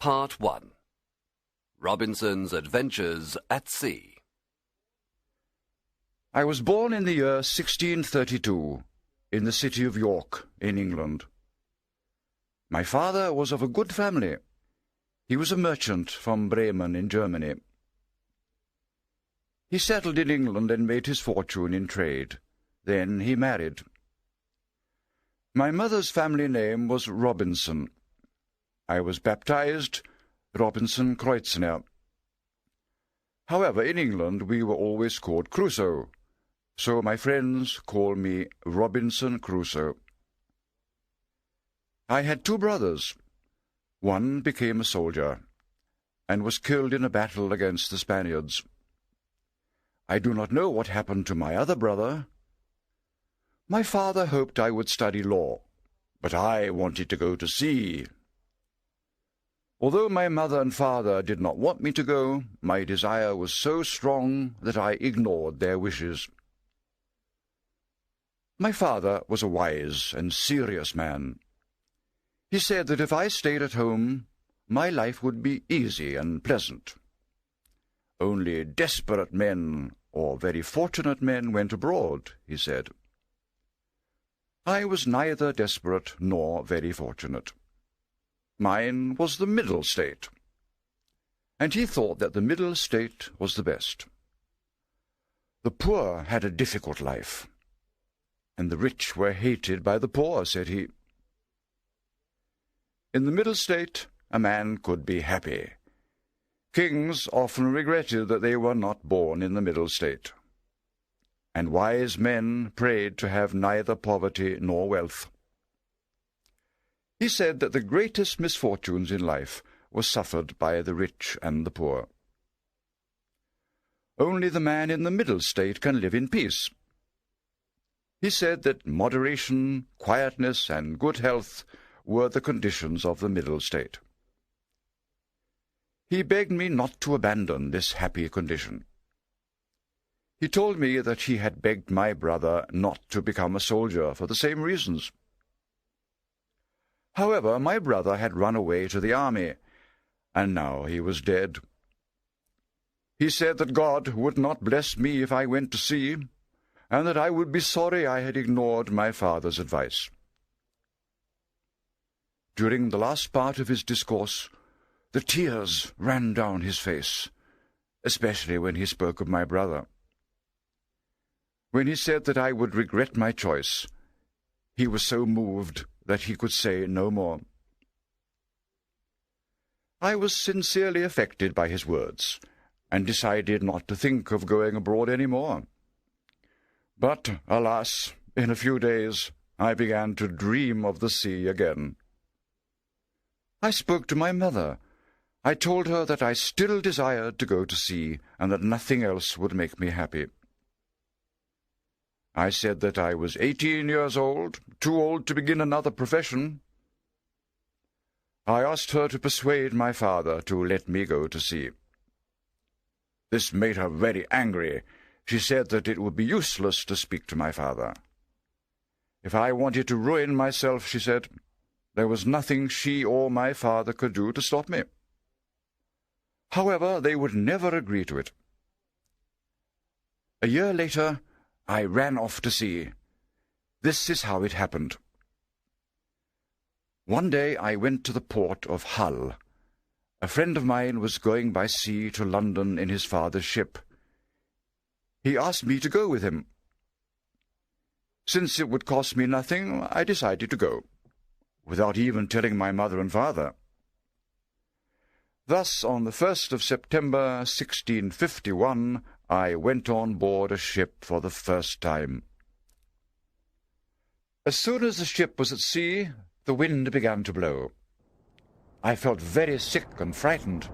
Part 1. Robinson's Adventures at Sea. I was born in the year 1632, in the city of York, in England. My father was of a good family. He was a merchant from Bremen in Germany. He settled in England and made his fortune in trade. Then he married. My mother's family name was Robinson. I was baptized Robinson Kreutzner. However, in England we were always called Crusoe, so my friends call me Robinson Crusoe. I had two brothers. One became a soldier, and was killed in a battle against the Spaniards. I do not know what happened to my other brother. My father hoped I would study law, but I wanted to go to sea. Although my mother and father did not want me to go, my desire was so strong that I ignored their wishes. My father was a wise and serious man. He said that if I stayed at home, my life would be easy and pleasant. Only desperate men or very fortunate men went abroad, he said. I was neither desperate nor very fortunate. Mine was the middle state, and he thought that the middle state was the best. The poor had a difficult life, and the rich were hated by the poor, said he. In the middle state a man could be happy. Kings often regretted that they were not born in the middle state, and wise men prayed to have neither poverty nor wealth. He said that the greatest misfortunes in life were suffered by the rich and the poor. Only the man in the middle state can live in peace. He said that moderation, quietness, and good health were the conditions of the middle state. He begged me not to abandon this happy condition. He told me that he had begged my brother not to become a soldier for the same reasons. However, my brother had run away to the army, and now he was dead. He said that God would not bless me if I went to sea, and that I would be sorry I had ignored my father's advice. During the last part of his discourse, the tears ran down his face, especially when he spoke of my brother. When he said that I would regret my choice, he was so moved that he could say no more. I was sincerely affected by his words, and decided not to think of going abroad any more. But, alas, in a few days I began to dream of the sea again. I spoke to my mother. I told her that I still desired to go to sea, and that nothing else would make me happy. I said that I was 18 years old, too old to begin another profession. I asked her to persuade my father to let me go to sea. This made her very angry. She said that it would be useless to speak to my father. If I wanted to ruin myself, she said, there was nothing she or my father could do to stop me. However, they would never agree to it. A year later, I ran off to sea. This is how it happened. One day I went to the port of Hull. A friend of mine was going by sea to London in his father's ship. He asked me to go with him. Since it would cost me nothing, I decided to go, without even telling my mother and father. Thus, on the 1st of September, 1651, I went on board a ship for the first time. As soon as the ship was at sea, the wind began to blow. I felt very sick and frightened.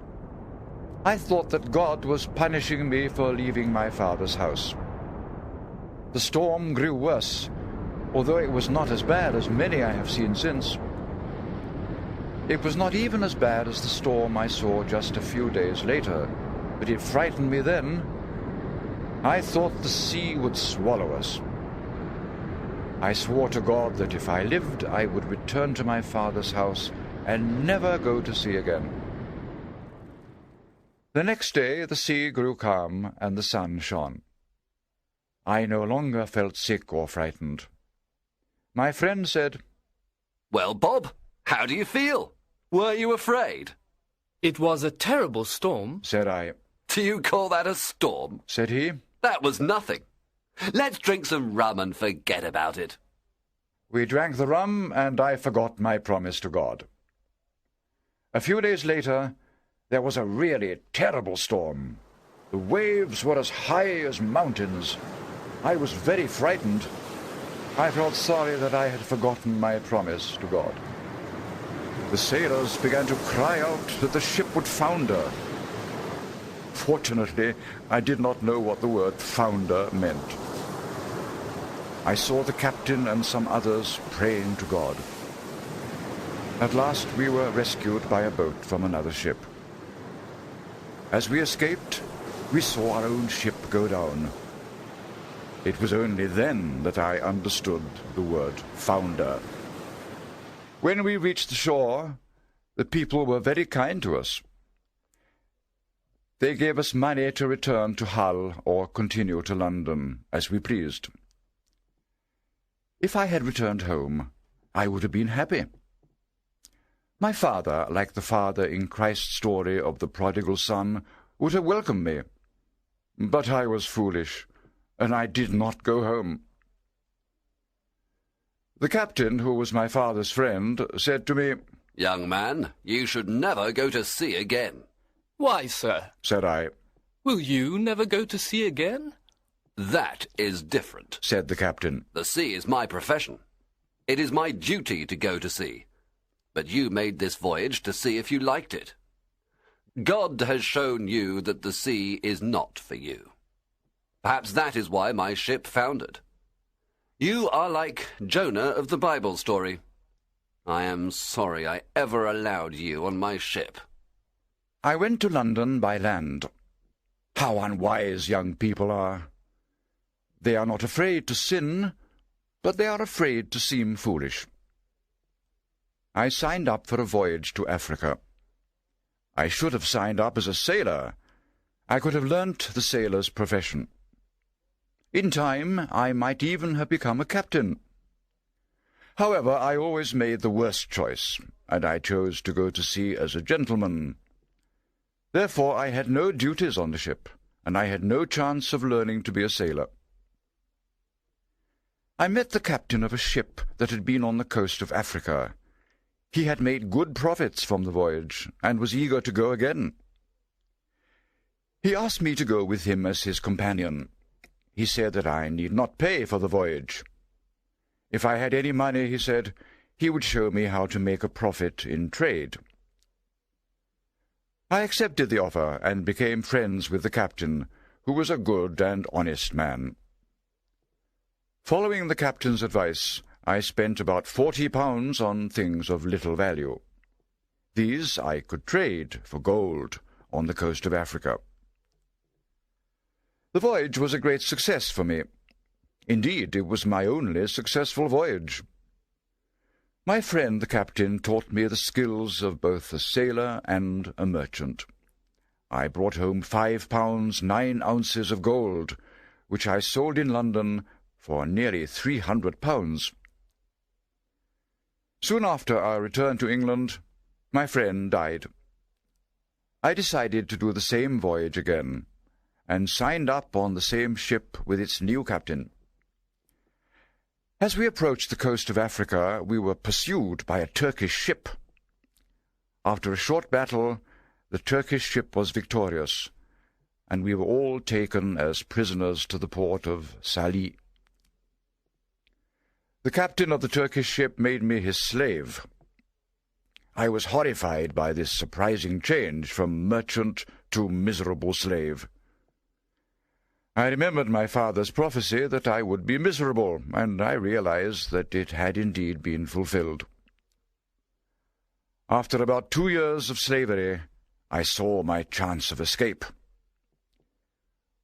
I thought that God was punishing me for leaving my father's house. The storm grew worse, although it was not as bad as many I have seen since. It was not even as bad as the storm I saw just a few days later, but it frightened me then. I thought the sea would swallow us. I swore to God that if I lived, I would return to my father's house and never go to sea again. The next day the sea grew calm and the sun shone. I no longer felt sick or frightened. My friend said, "Well, Bob, how do you feel? Were you afraid?" "It was a terrible storm," said I. "Do you call that a storm?" said he. "That was nothing. Let's drink some rum and forget about it." We drank the rum, and I forgot my promise to God. A few days later, there was a really terrible storm. The waves were as high as mountains. I was very frightened. I felt sorry that I had forgotten my promise to God. The sailors began to cry out that the ship would founder. Fortunately, I did not know what the word founder meant. I saw the captain and some others praying to God. At last we were rescued by a boat from another ship. As we escaped, we saw our own ship go down. It was only then that I understood the word founder. When we reached the shore, the people were very kind to us. They gave us money to return to Hull or continue to London, as we pleased. If I had returned home, I would have been happy. My father, like the father in Christ's story of the prodigal son, would have welcomed me. But I was foolish, and I did not go home. The captain, who was my father's friend, said to me, "Young man, you should never go to sea again." "Why, sir?" said I. "Will you never go to sea again?" "That is different," said the captain. "The sea is my profession. It is my duty to go to sea. But you made this voyage to see if you liked it. God has shown you that the sea is not for you. Perhaps that is why my ship foundered. You are like Jonah of the Bible story. I am sorry I ever allowed you on my ship." I went to London by land. How unwise young people are! They are not afraid to sin, but they are afraid to seem foolish. I signed up for a voyage to Africa. I should have signed up as a sailor. I could have learnt the sailor's profession. In time, I might even have become a captain. However, I always made the worst choice, and I chose to go to sea as a gentleman. Therefore, I had no duties on the ship, and I had no chance of learning to be a sailor. I met the captain of a ship that had been on the coast of Africa. He had made good profits from the voyage, and was eager to go again. He asked me to go with him as his companion. He said that I need not pay for the voyage. If I had any money, he said, he would show me how to make a profit in trade. I accepted the offer, and became friends with the captain, who was a good and honest man. Following the captain's advice, I spent about £40 on things of little value. These I could trade for gold on the coast of Africa. The voyage was a great success for me. Indeed, it was my only successful voyage. My friend the captain taught me the skills of both a sailor and a merchant. I brought home £5 9 ounces of gold, which I sold in London for nearly £300. Soon after our return to England, my friend died. I decided to do the same voyage again, and signed up on the same ship with its new captain. As we approached the coast of Africa, we were pursued by a Turkish ship. After a short battle, the Turkish ship was victorious, and we were all taken as prisoners to the port of Salih. The captain of the Turkish ship made me his slave. I was horrified by this surprising change from merchant to miserable slave. I remembered my father's prophecy that I would be miserable, and I realized that it had indeed been fulfilled. After about 2 years of slavery, I saw my chance of escape.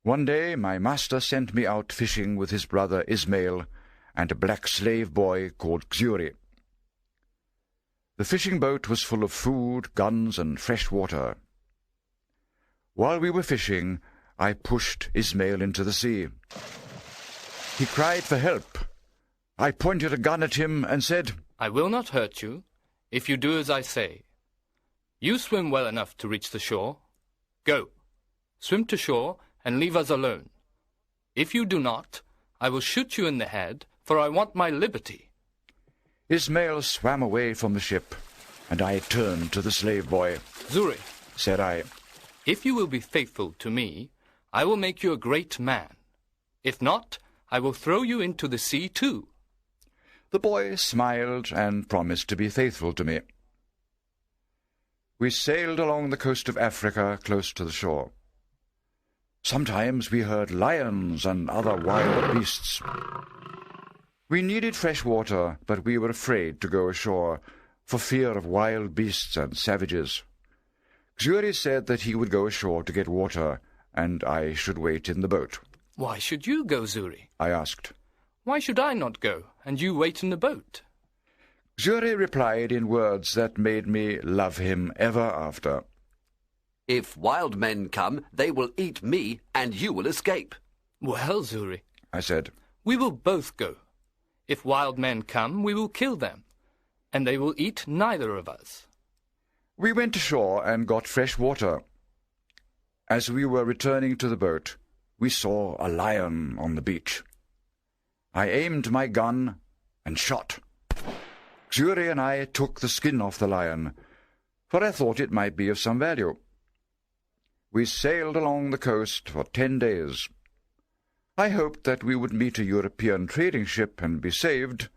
One day my master sent me out fishing with his brother Ismail and a black slave boy called Xuri. The fishing boat was full of food, guns, and fresh water. While we were fishing, I pushed Ismail into the sea. He cried for help. I pointed a gun at him and said, I will not hurt you if you do as I say. You swim well enough to reach the shore. Go, swim to shore and leave us alone. If you do not, I will shoot you in the head, for I want my liberty. Ismail swam away from the ship, and I turned to the slave boy. Zuri, Said I, if you will be faithful to me, I will make you a great man. If not, I will throw you into the sea too. The boy smiled and promised to be faithful to me. We sailed along the coast of Africa close to the shore. Sometimes we heard lions and other wild beasts. We needed fresh water, but we were afraid to go ashore for fear of wild beasts and savages. Xuri said that he would go ashore to get water, and I should wait in the boat. Why should you go, Zuri? I asked. Why should I not go, and you wait in the boat? Xuri replied in words that made me love him ever after. If wild men come, they will eat me, and you will escape. Well, Zuri, I said. we will both go. If wild men come, we will kill them, and they will eat neither of us. We went ashore and got fresh water. As we were returning to the boat, we saw a lion on the beach. I aimed my gun and shot. Xuri and I took the skin off the lion, for I thought it might be of some value. We sailed along the coast for 10 days. I hoped that we would meet a European trading ship and be saved,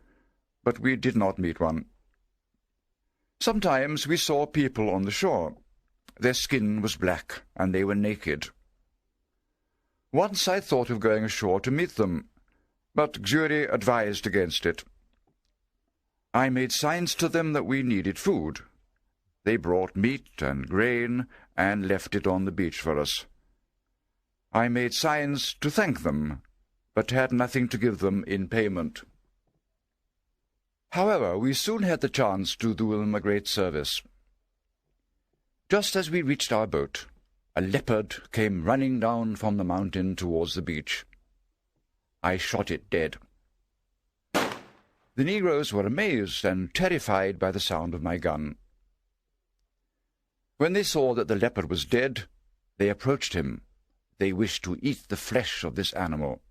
but we did not meet one. Sometimes we saw people on the shore. Their skin was black, and they were naked. Once I thought of going ashore to meet them, but Xuri advised against it. I made signs to them that we needed food. They brought meat and grain and left it on the beach for us. I made signs to thank them, but had nothing to give them in payment. However, we soon had the chance to do them a great service. Just as we reached our boat, a leopard came running down from the mountain towards the beach. I shot it dead. The Negroes were amazed and terrified by the sound of my gun. When they saw that the leopard was dead, they approached him. They wished to eat the flesh of this animal.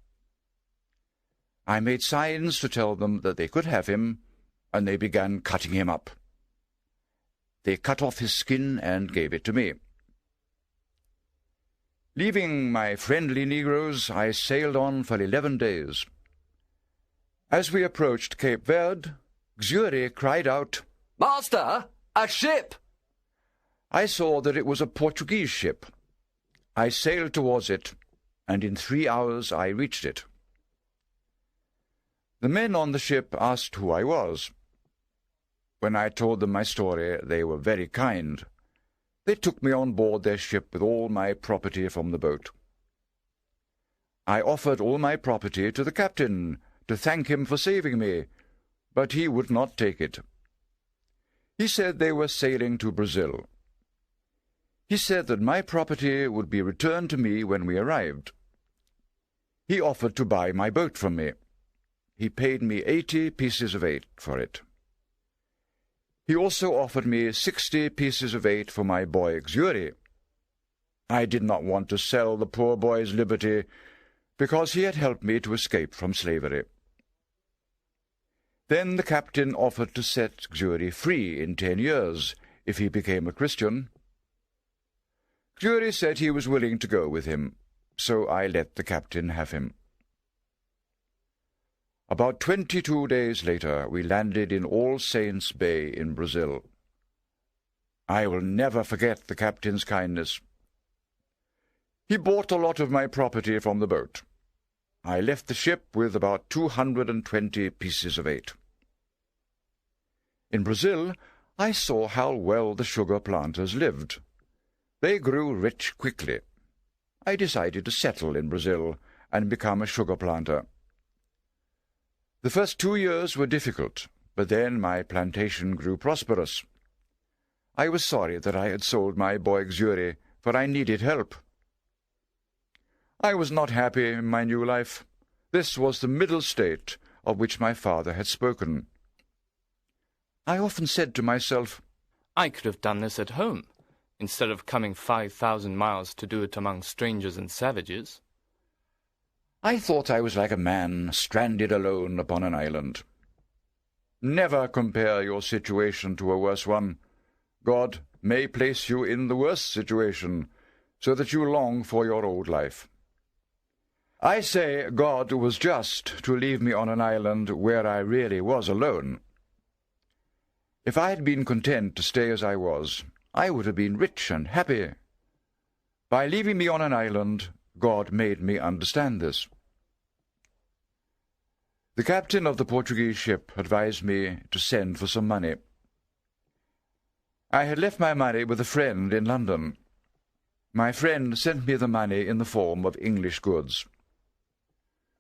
I made signs to tell them that they could have him, and they began cutting him up. They cut off his skin and gave it to me. Leaving my friendly Negroes, I sailed on for 11 days. As we approached Cape Verde, Xuri cried out, Master, a ship! I saw that it was a Portuguese ship. I sailed towards it, and in 3 hours I reached it. The men on the ship asked who I was. When I told them my story, they were very kind. They took me on board their ship with all my property from the boat. I offered all my property to the captain to thank him for saving me, but he would not take it. He said they were sailing to Brazil. He said that my property would be returned to me when we arrived. He offered to buy my boat from me. He paid me 80 pieces of 8 for it. He also offered me 60 pieces of 8 for my boy Xuri. I did not want to sell the poor boy's liberty, because he had helped me to escape from slavery. Then the captain offered to set Xuri free in 10 years, if he became a Christian. Xuri said he was willing to go with him, so I let the captain have him. About 22 days later, we landed in All Saints Bay in Brazil. I will never forget the captain's kindness. He bought a lot of my property from the boat. I left the ship with about 220 pieces of 8. In Brazil, I saw how well the sugar planters lived. They grew rich quickly. I decided to settle in Brazil and become a sugar planter. The first 2 years were difficult, but then my plantation grew prosperous. I was sorry that I had sold my boy Xuri for I needed help. I was not happy in my new life. This was the middle state of which my father had spoken. I often said to myself, I could have done this at home, instead of coming 5,000 miles to do it among strangers and savages. I thought I was like a man stranded alone upon an island. Never compare your situation to a worse one. God may place you in the worst situation, so that you long for your old life. I say God was just to leave me on an island where I really was alone. If I had been content to stay as I was, I would have been rich and happy. By leaving me on an island, God made me understand this. The captain of the Portuguese ship advised me to send for some money. I had left my money with a friend in London. My friend sent me the money in the form of English goods.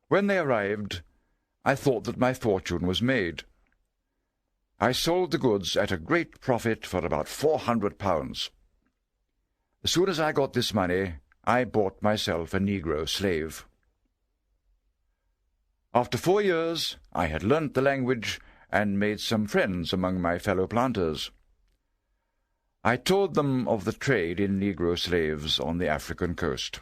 When they arrived, I thought that my fortune was made. I sold the goods at a great profit for about £400. As soon as I got this money, I bought myself a Negro slave. After 4 years, I had learnt the language and made some friends among my fellow planters. I told them of the trade in Negro slaves on the African coast.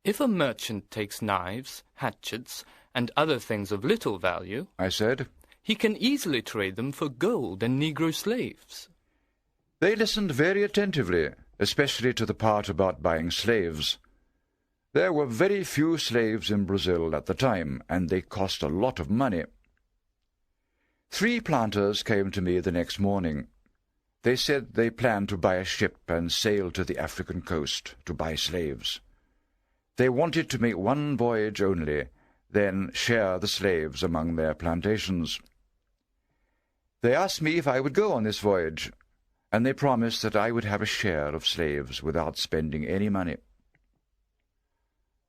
If a merchant takes knives, hatchets, and other things of little value, I said, he can easily trade them for gold and Negro slaves. They listened very attentively, especially to the part about buying slaves. There were very few slaves in Brazil at the time, and they cost a lot of money. 3 planters came to me the next morning. They said they planned to buy a ship and sail to the African coast to buy slaves. They wanted to make one voyage only, then share the slaves among their plantations. They asked me if I would go on this voyage, and they promised that I would have a share of slaves without spending any money.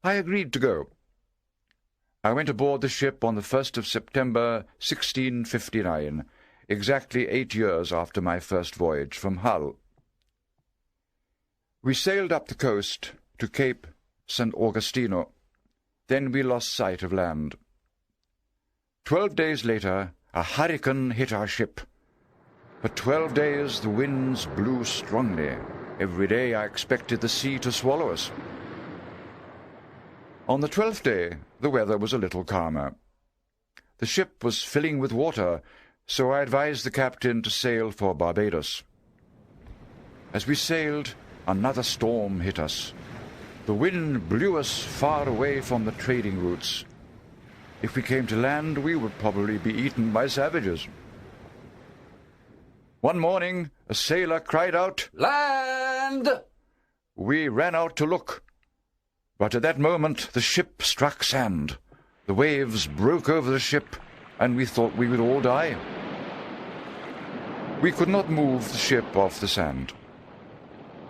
I agreed to go. I went aboard the ship on the 1st of September, 1659, exactly 8 years after my first voyage from Hull. We sailed up the coast to Cape St. Augustino. Then we lost sight of land. 12 days later, a hurricane hit our ship. For 12 days the winds blew strongly. Every day I expected the sea to swallow us. On the 12th day, the weather was a little calmer. The ship was filling with water, so I advised the captain to sail for Barbados. As we sailed, another storm hit us. The wind blew us far away from the trading routes. If we came to land, we would probably be eaten by savages. One morning, a sailor cried out, Land! We ran out to look. But at that moment, the ship struck sand. The waves broke over the ship, and we thought we would all die. We could not move the ship off the sand.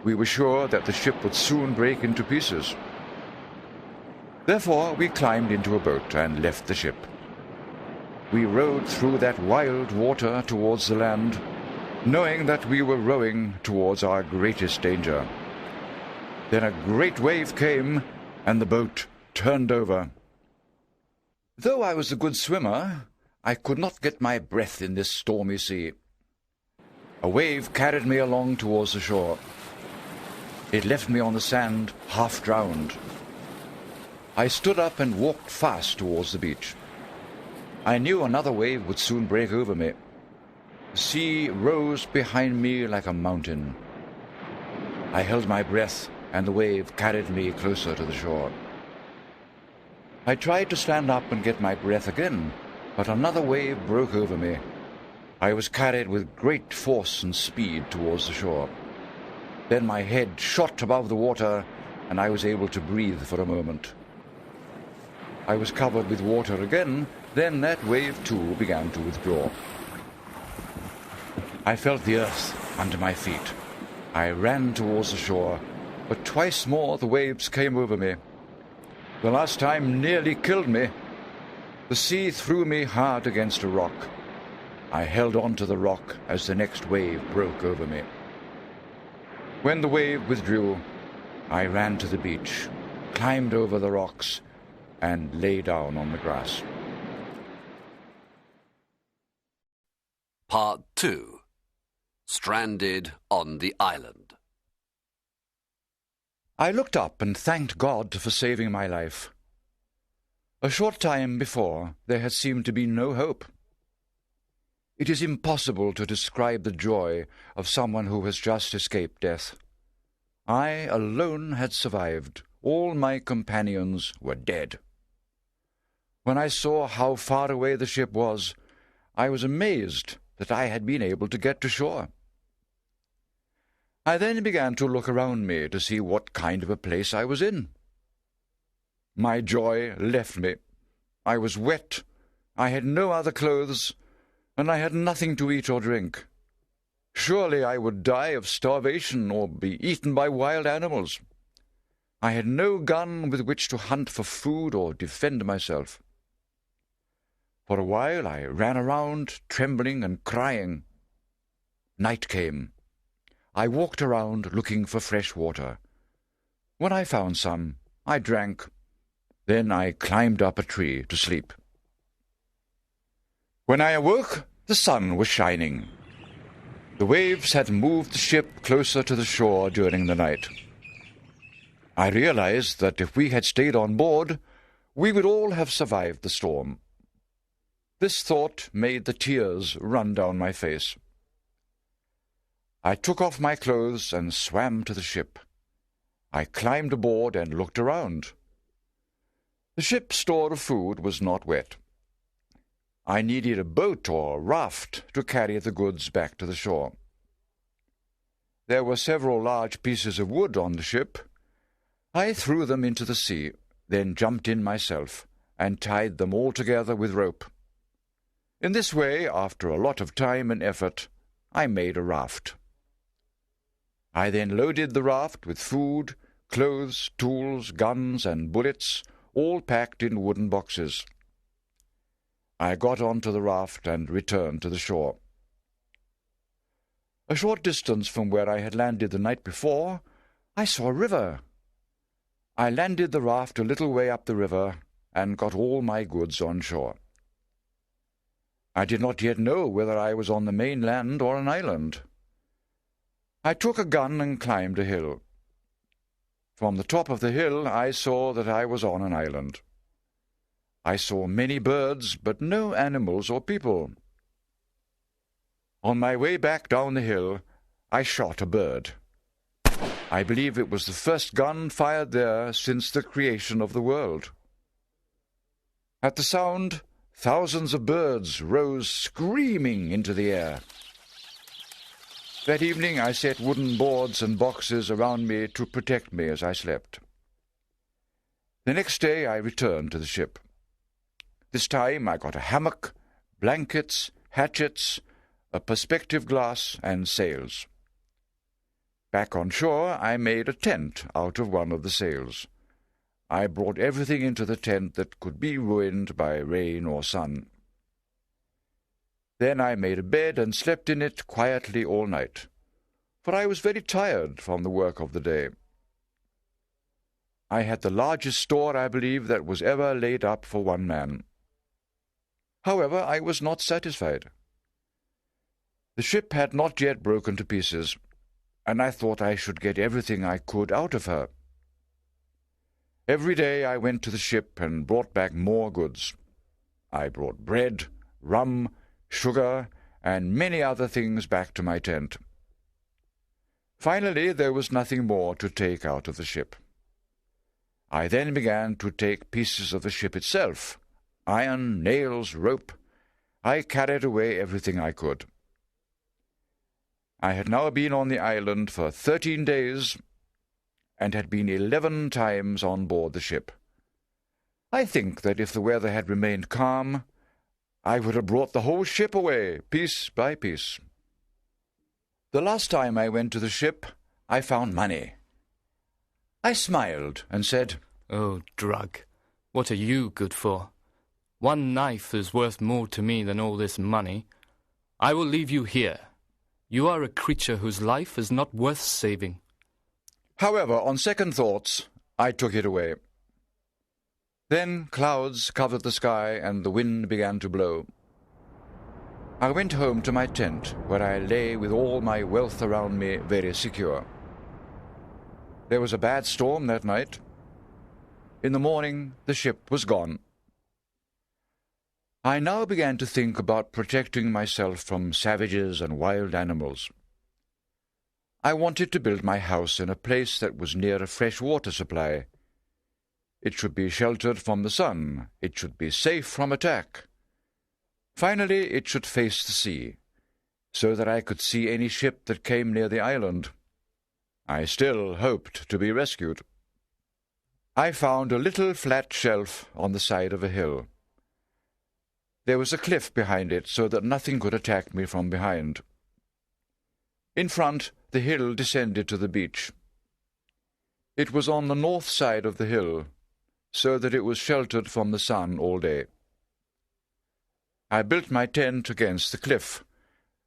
We were sure that the ship would soon break into pieces. Therefore, we climbed into a boat and left the ship. We rowed through that wild water towards the land, knowing that we were rowing towards our greatest danger. Then a great wave came, and the boat turned over. Though I was a good swimmer, I could not get my breath in this stormy sea. A wave carried me along towards the shore. It left me on the sand, half drowned. I stood up and walked fast towards the beach. I knew another wave would soon break over me. The sea rose behind me like a mountain. I held my breath, and the wave carried me closer to the shore. I tried to stand up and get my breath again, but another wave broke over me. I was carried with great force and speed towards the shore. Then my head shot above the water, and I was able to breathe for a moment. I was covered with water again, then that wave too began to withdraw. I felt the earth under my feet. I ran towards the shore, but twice more the waves came over me. The last time nearly killed me. The sea threw me hard against a rock. I held on to the rock as the next wave broke over me. When the wave withdrew, I ran to the beach, climbed over the rocks, and lay down on the grass. Part 2. Stranded on the island. I looked up and thanked God for saving my life. A short time before, there had seemed to be no hope. It is impossible to describe the joy of someone who has just escaped death. I alone had survived. All my companions were dead. When I saw how far away the ship was, I was amazed that I had been able to get to shore. I then began to look around me to see what kind of a place I was in. My joy left me. I was wet, I had no other clothes, and I had nothing to eat or drink. Surely I would die of starvation or be eaten by wild animals. I had no gun with which to hunt for food or defend myself. For a while I ran around, trembling and crying. Night came. I walked around looking for fresh water. When I found some, I drank. Then I climbed up a tree to sleep. When I awoke, the sun was shining. The waves had moved the ship closer to the shore during the night. I realized that if we had stayed on board, we would all have survived the storm. This thought made the tears run down my face. I took off my clothes and swam to the ship. I climbed aboard and looked around. The ship's store of food was not wet. I needed a boat or raft to carry the goods back to the shore. There were several large pieces of wood on the ship. I threw them into the sea, then jumped in myself and tied them all together with rope. In this way, after a lot of time and effort, I made a raft. I then loaded the raft with food, clothes, tools, guns, and bullets, all packed in wooden boxes. I got onto the raft and returned to the shore. A short distance from where I had landed the night before, I saw a river. I landed the raft a little way up the river and got all my goods on shore. I did not yet know whether I was on the mainland or an island. I took a gun and climbed a hill. From the top of the hill I saw that I was on an island. I saw many birds, but no animals or people. On my way back down the hill, I shot a bird. I believe it was the first gun fired there since the creation of the world. At the sound, thousands of birds rose screaming into the air. That evening I set wooden boards and boxes around me to protect me as I slept. The next day I returned to the ship. This time I got a hammock, blankets, hatchets, a perspective glass, and sails. Back on shore I made a tent out of one of the sails. I brought everything into the tent that could be ruined by rain or sun. Then I made a bed and slept in it quietly all night, for I was very tired from the work of the day. I had the largest store, I believe, that was ever laid up for one man. However, I was not satisfied. The ship had not yet broken to pieces, and I thought I should get everything I could out of her. Every day I went to the ship and brought back more goods. I brought bread, rum, sugar, and many other things back to my tent. Finally, there was nothing more to take out of the ship. I then began to take pieces of the ship itself, iron, nails, rope. I carried away everything I could. I had now been on the island for 13 days, and had been 11 times on board the ship. I think that if the weather had remained calm, I would have brought the whole ship away, piece by piece. The last time I went to the ship, I found money. I smiled and said, "Oh, drug, what are you good for? One knife is worth more to me than all this money. I will leave you here. You are a creature whose life is not worth saving." However, on second thoughts, I took it away. Then clouds covered the sky and the wind began to blow. I went home to my tent, where I lay with all my wealth around me very secure. There was a bad storm that night. In the morning, the ship was gone. I now began to think about protecting myself from savages and wild animals. I wanted to build my house in a place that was near a fresh water supply. It should be sheltered from the sun. It should be safe from attack. Finally, it should face the sea, so that I could see any ship that came near the island. I still hoped to be rescued. I found a little flat shelf on the side of a hill. There was a cliff behind it, so that nothing could attack me from behind. In front, the hill descended to the beach. It was on the north side of the hill, so that it was sheltered from the sun all day. I built my tent against the cliff.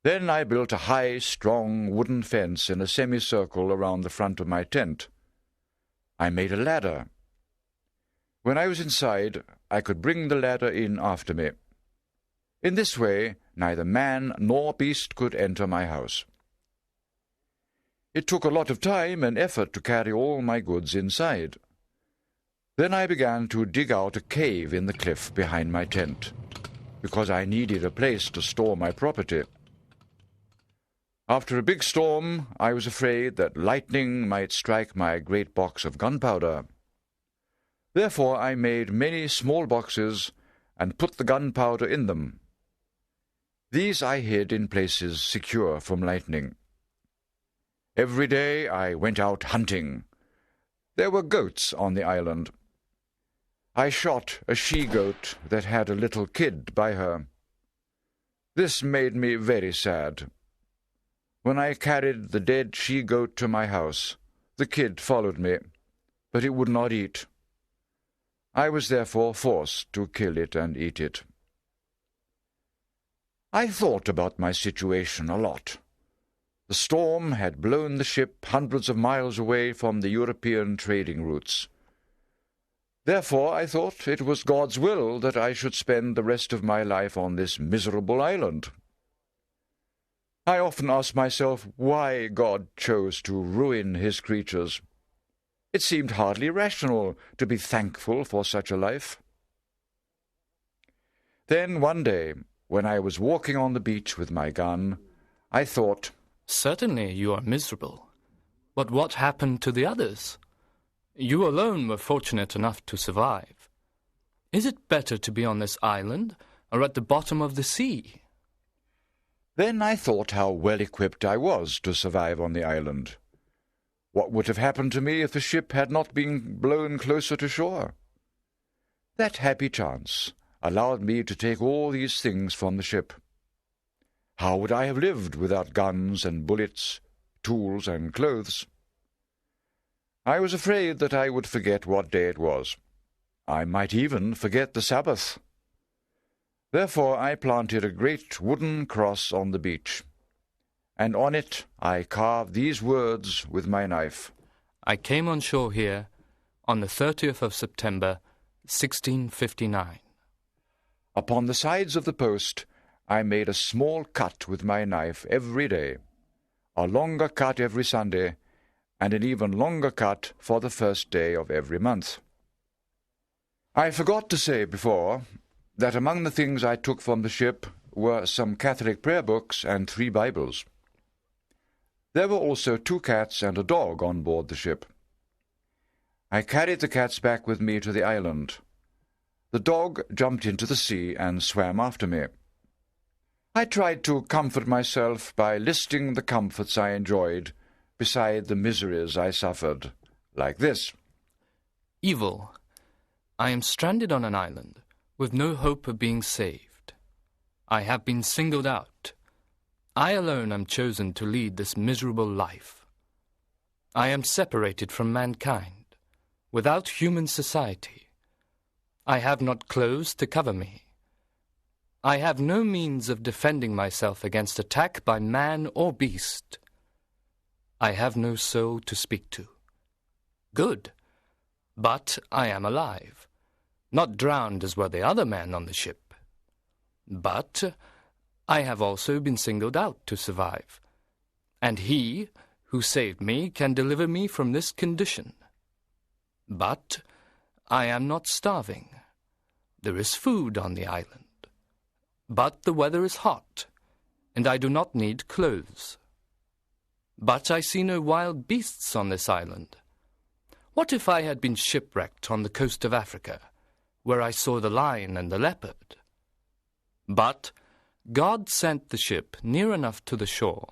Then I built a high, strong wooden fence in a semicircle around the front of my tent. I made a ladder. When I was inside, I could bring the ladder in after me. In this way, neither man nor beast could enter my house. It took a lot of time and effort to carry all my goods inside. Then I began to dig out a cave in the cliff behind my tent, because I needed a place to store my property. After a big storm, I was afraid that lightning might strike my great box of gunpowder. Therefore I made many small boxes and put the gunpowder in them. These I hid in places secure from lightning. Every day I went out hunting. There were goats on the island. I shot a she-goat that had a little kid by her. This made me very sad. When I carried the dead she-goat to my house, the kid followed me, but it would not eat. I was therefore forced to kill it and eat it. I thought about my situation a lot. The storm had blown the ship hundreds of miles away from the European trading routes. Therefore I thought it was God's will that I should spend the rest of my life on this miserable island. I often ask myself why God chose to ruin his creatures. It seemed hardly rational to be thankful for such a life. Then one day, when I was walking on the beach with my gun, I thought, "Certainly you are miserable. But what happened to the others? You alone were fortunate enough to survive. Is it better to be on this island or at the bottom of the sea?" Then I thought how well equipped I was to survive on the island. What would have happened to me if the ship had not been blown closer to shore? That happy chance allowed me to take all these things from the ship. How would I have lived without guns and bullets, tools and clothes? I was afraid that I would forget what day it was. I might even forget the Sabbath. Therefore I planted a great wooden cross on the beach, and on it I carved these words with my knife. I came on shore here on the 30th of September, 1659. Upon the sides of the post I made a small cut with my knife every day, a longer cut every Sunday, and an even longer cut for the first day of every month. I forgot to say before that among the things I took from the ship were some Catholic prayer books and 3 Bibles. There were also 2 cats and a dog on board the ship. I carried the cats back with me to the island. The dog jumped into the sea and swam after me. I tried to comfort myself by listing the comforts I enjoyed beside the miseries I suffered, like this. Evil. I am stranded on an island, with no hope of being saved. I have been singled out. I alone am chosen to lead this miserable life. I am separated from mankind, without human society. I have not clothes to cover me. I have no means of defending myself against attack by man or beast. I have no soul to speak to, Good. But I am alive, not drowned as were the other men on the ship. But I have also been singled out to survive, and he who saved me can deliver me from this condition. But I am not starving. There is food on the island. But the weather is hot, and I do not need clothes. But I see no wild beasts on this island. What if I had been shipwrecked on the coast of Africa, where I saw the lion and the leopard? But God sent the ship near enough to the shore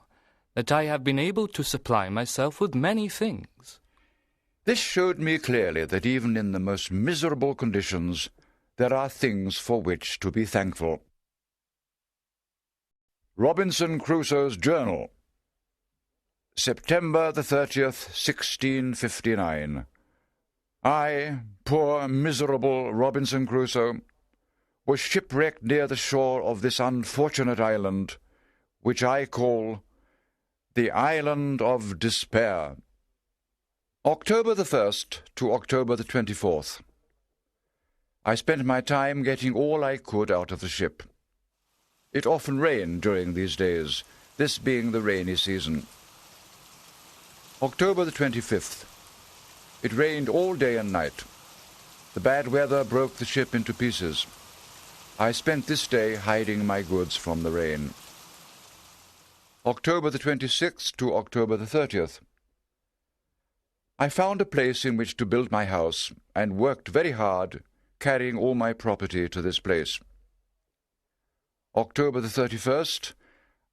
that I have been able to supply myself with many things. This showed me clearly that even in the most miserable conditions, there are things for which to be thankful. Robinson Crusoe's Journal, September the 30th, 1659. I, poor miserable Robinson Crusoe, was shipwrecked near the shore of this unfortunate island, which I call the Island of Despair. October the 1st to October the 24th. I spent my time getting all I could out of the ship. It often rained during these days, this being the rainy season. October the 25th. It rained all day and night. The bad weather broke the ship into pieces. I spent this day hiding my goods from the rain. October the 26th to October the 30th. I found a place in which to build my house, and worked very hard, carrying all my property to this place. October the 31st,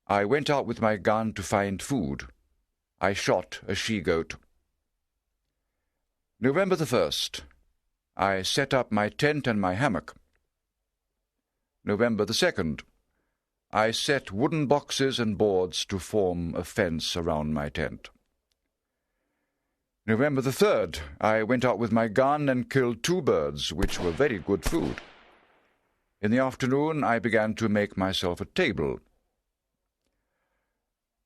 I went out with my gun to find food. I shot a she-goat. November the 1st, I set up my tent and my hammock. November the 2nd, I set wooden boxes and boards to form a fence around my tent. November the 3rd, I went out with my gun and killed 2 birds, which were very good food. In the afternoon, I began to make myself a table.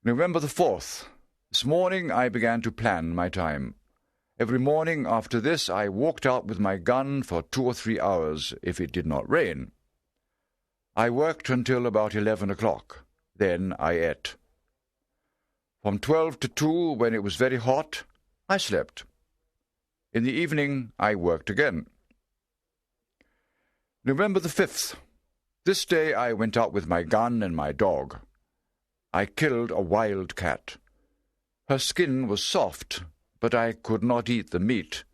November the 4th, this morning I began to plan my time. Every morning after this I walked out with my gun for 2 or 3 hours, if it did not rain. I worked until about 11 o'clock. Then I ate. From 12 to 2, when it was very hot, I slept. In the evening I worked again. November the 5th. This day I went out with my gun and my dog. I killed a wild cat. Her skin was soft, but I could not eat the meat.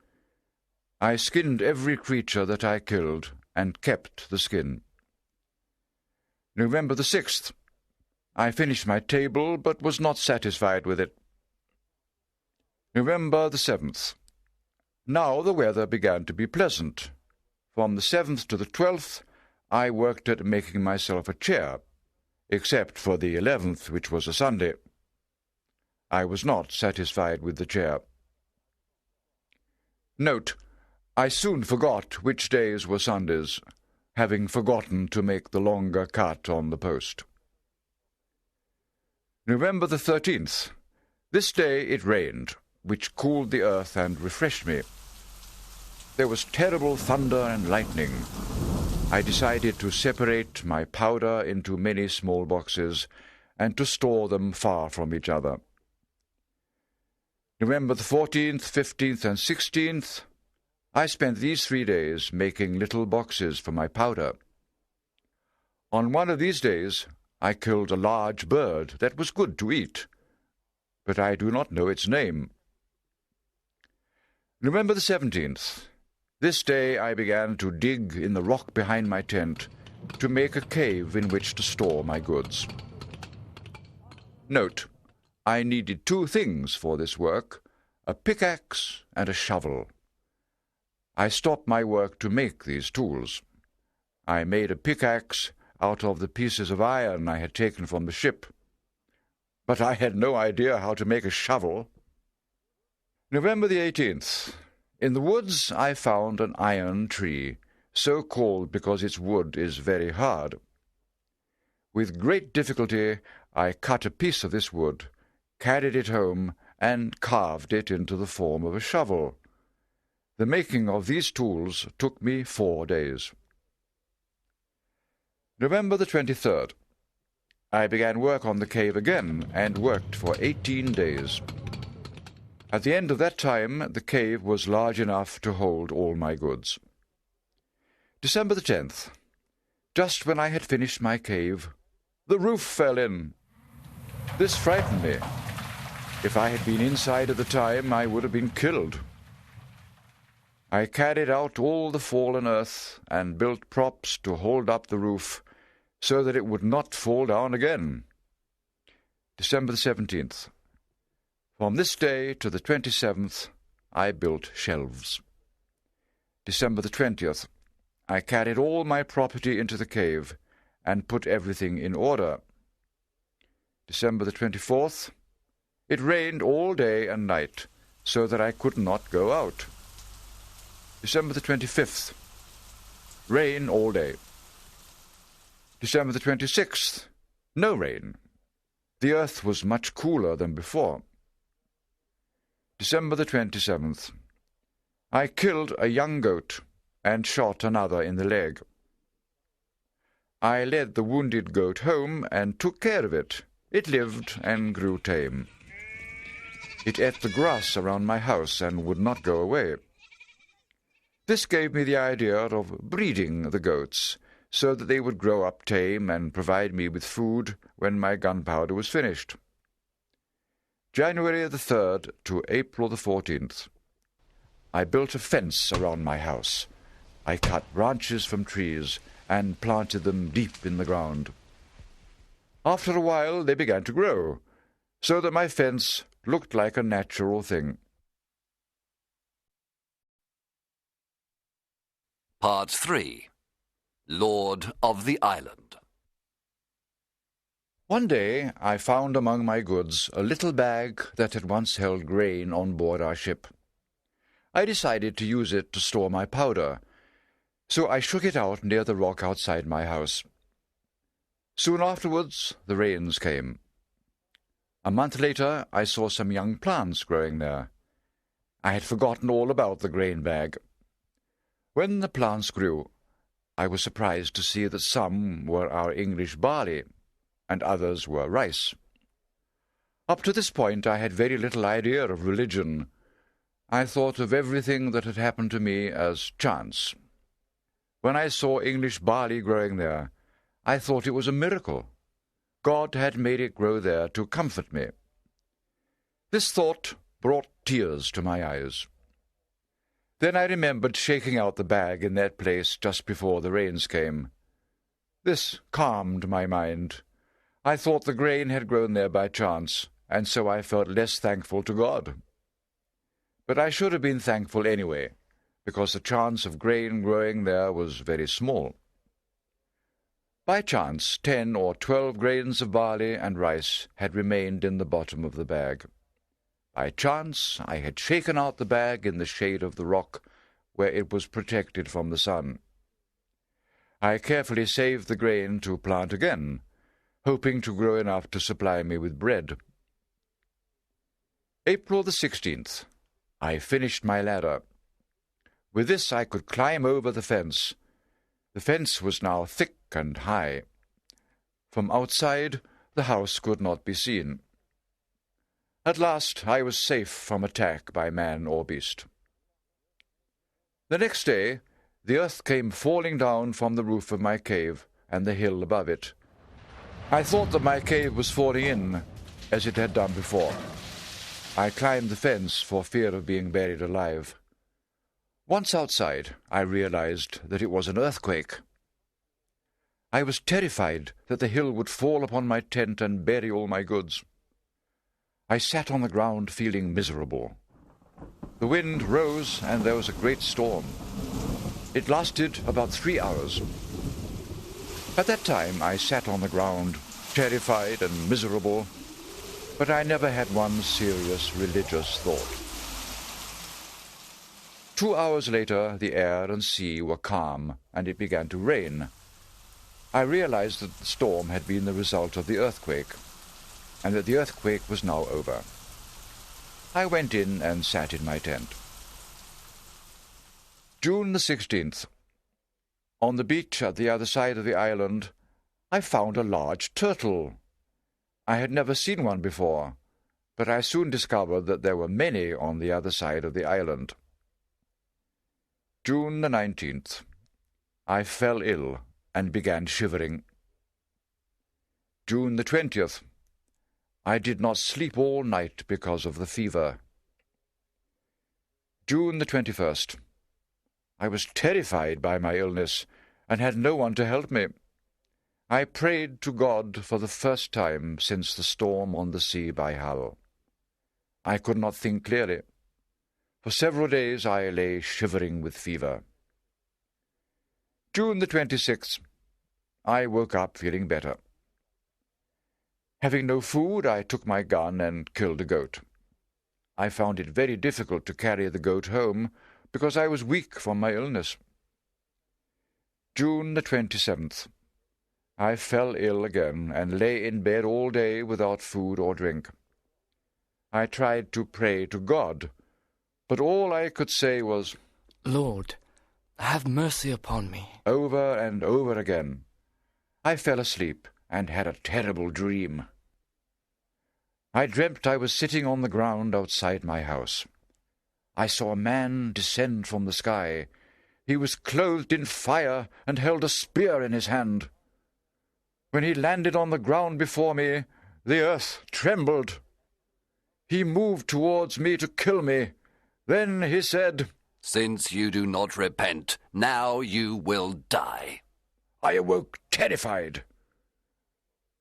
I skinned every creature that I killed, and kept the skin. November the 6th. I finished my table, but was not satisfied with it. November the 7th. Now the weather began to be pleasant. From the 7th to the 12th, I worked at making myself a chair, except for the 11th, which was a Sunday. I was not satisfied with the chair. Note, I soon forgot which days were Sundays, having forgotten to make the longer cut on the post. November the 13th. This day it rained, which cooled the earth and refreshed me. There was terrible thunder and lightning. I decided to separate my powder into many small boxes and to store them far from each other. November the 14th, 15th, and 16th, I spent these 3 days making little boxes for my powder. On one of these days, I killed a large bird that was good to eat, but I do not know its name. November the 17th. This day I began to dig in the rock behind my tent to make a cave in which to store my goods. Note, I needed 2 things for this work, a pickaxe and a shovel. I stopped my work to make these tools. I made a pickaxe out of the pieces of iron I had taken from the ship, but I had no idea how to make a shovel. November the 18th. In the woods I found an iron tree, so called because its wood is very hard. With great difficulty I cut a piece of this wood, carried it home, and carved it into the form of a shovel, The making of these tools took me 4 days. November the 23rd. I began work on the cave again, and worked for 18 days. At the end of that time, the cave was large enough to hold all my goods. December the 10th. Just when I had finished my cave, the roof fell in. This frightened me. If I had been inside at the time, I would have been killed. I carried out all the fallen earth and built props to hold up the roof so that it would not fall down again. December the 17th. From this day to the 27th, I built shelves. December the 20th. I carried all my property into the cave and put everything in order. December the 24th. It rained all day and night, so that I could not go out. December the 25th. Rain all day. December the 26th. No rain. The earth was much cooler than before. December the 27th. I killed a young goat and shot another in the leg. I led the wounded goat home and took care of it. It lived and grew tame. It ate the grass around my house and would not go away. This gave me the idea of breeding the goats, so that they would grow up tame and provide me with food when my gunpowder was finished. January the 3rd to April the 14th. I built a fence around my house. I cut branches from trees and planted them deep in the ground. After a while they began to grow, so that my fence looked like a natural thing. Part 3. Lord of the Island. One day I found among my goods a little bag that had once held grain on board our ship. I decided to use it to store my powder, so I shook it out near the rock outside my house. Soon afterwards the rains came. A month later I saw some young plants growing there. I had forgotten all about the grain bag. When the plants grew, I was surprised to see that some were our English barley, and others were rice. Up to this point I had very little idea of religion. I thought of everything that had happened to me as chance. When I saw English barley growing there, I thought it was a miracle. God had made it grow there to comfort me. This thought brought tears to my eyes. Then I remembered shaking out the bag in that place just before the rains came. This calmed my mind. I thought the grain had grown there by chance, and so I felt less thankful to God. But I should have been thankful anyway, because the chance of grain growing there was very small. By chance, 10 or 12 grains of barley and rice had remained in the bottom of the bag. By chance, I had shaken out the bag in the shade of the rock, where it was protected from the sun. I carefully saved the grain to plant again, hoping to grow enough to supply me with bread. April the 16th. I finished my ladder. With this I could climb over the fence. The fence was now thick and high. From outside, the house could not be seen. At last I was safe from attack by man or beast. The next day the earth came falling down from the roof of my cave and the hill above it. I thought that my cave was falling in, as it had done before. I climbed the fence for fear of being buried alive. Once outside, I realized that it was an earthquake. I was terrified that the hill would fall upon my tent and bury all my goods. I sat on the ground feeling miserable. The wind rose and there was a great storm. It lasted about 3 hours. At that time I sat on the ground, terrified and miserable, but I never had one serious religious thought. 2 hours later the air and sea were calm and it began to rain. I realized that the storm had been the result of the earthquake, and that the earthquake was now over. I went in and sat in my tent. June the 16th. On the beach at the other side of the island, I found a large turtle. I had never seen one before, but I soon discovered that there were many on the other side of the island. June the 19th. I fell ill and began shivering. June the 20th. I did not sleep all night because of the fever. June the 21st. I was terrified by my illness and had no one to help me. I prayed to God for the first time since the storm on the sea by Hull. I could not think clearly. For several days I lay shivering with fever. June the 26th. I woke up feeling better. Having no food, I took my gun and killed a goat. I found it very difficult to carry the goat home because I was weak from my illness. June the 27th. I fell ill again and lay in bed all day without food or drink. I tried to pray to God, but all I could say was, Lord, have mercy upon me. Over and over again. I fell asleep and had a terrible dream. I dreamt I was sitting on the ground outside my house. I saw a man descend from the sky. He was clothed in fire and held a spear in his hand. When he landed on the ground before me, the earth trembled. He moved towards me to kill me. Then he said, Since you do not repent, now you will die. I awoke terrified.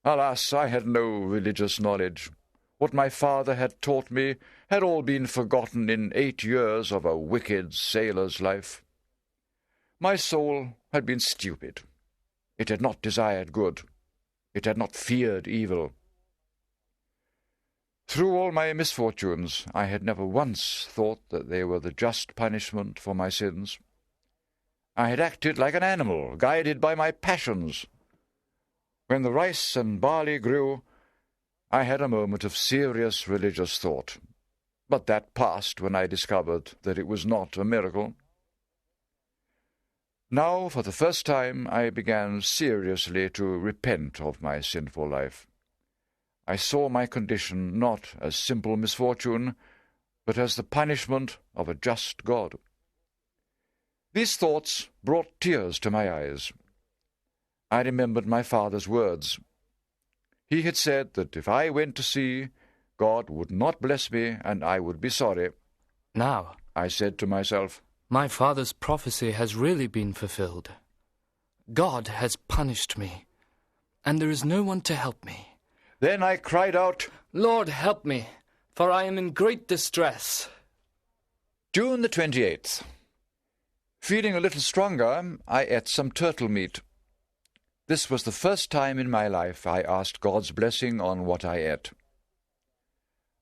Alas, I had no religious knowledge. What my father had taught me had all been forgotten in 8 years of a wicked sailor's life. My soul had been stupid. It had not desired good. It had not feared evil. Through all my misfortunes, I had never once thought that they were the just punishment for my sins. I had acted like an animal, guided by my passions. When the rice and barley grew, I had a moment of serious religious thought, but that passed when I discovered that it was not a miracle. Now, for the first time, I began seriously to repent of my sinful life. I saw my condition not as simple misfortune, but as the punishment of a just God. These thoughts brought tears to my eyes. I remembered my father's words. He had said that if I went to sea, God would not bless me and I would be sorry. Now, I said to myself, my father's prophecy has really been fulfilled. God has punished me, and there is no one to help me. Then I cried out, Lord, help me, for I am in great distress. June the 28th. Feeling a little stronger, I ate some turtle meat. This was the first time in my life I asked God's blessing on what I ate.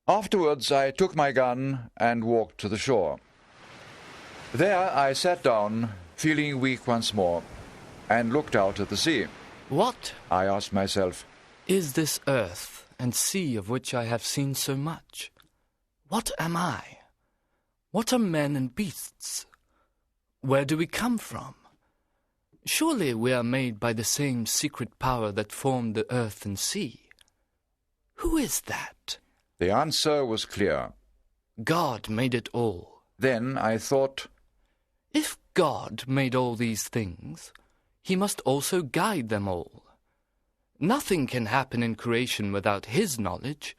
Afterwards, I took my gun and walked to the shore. There I sat down, feeling weak once more, and looked out at the sea. What, I asked myself, is this earth and sea of which I have seen so much? What am I? What are men and beasts? Where do we come from? Surely we are made by the same secret power that formed the earth and sea. Who is that? The answer was clear. God made it all. Then I thought, if God made all these things, he must also guide them all. Nothing can happen in creation without his knowledge.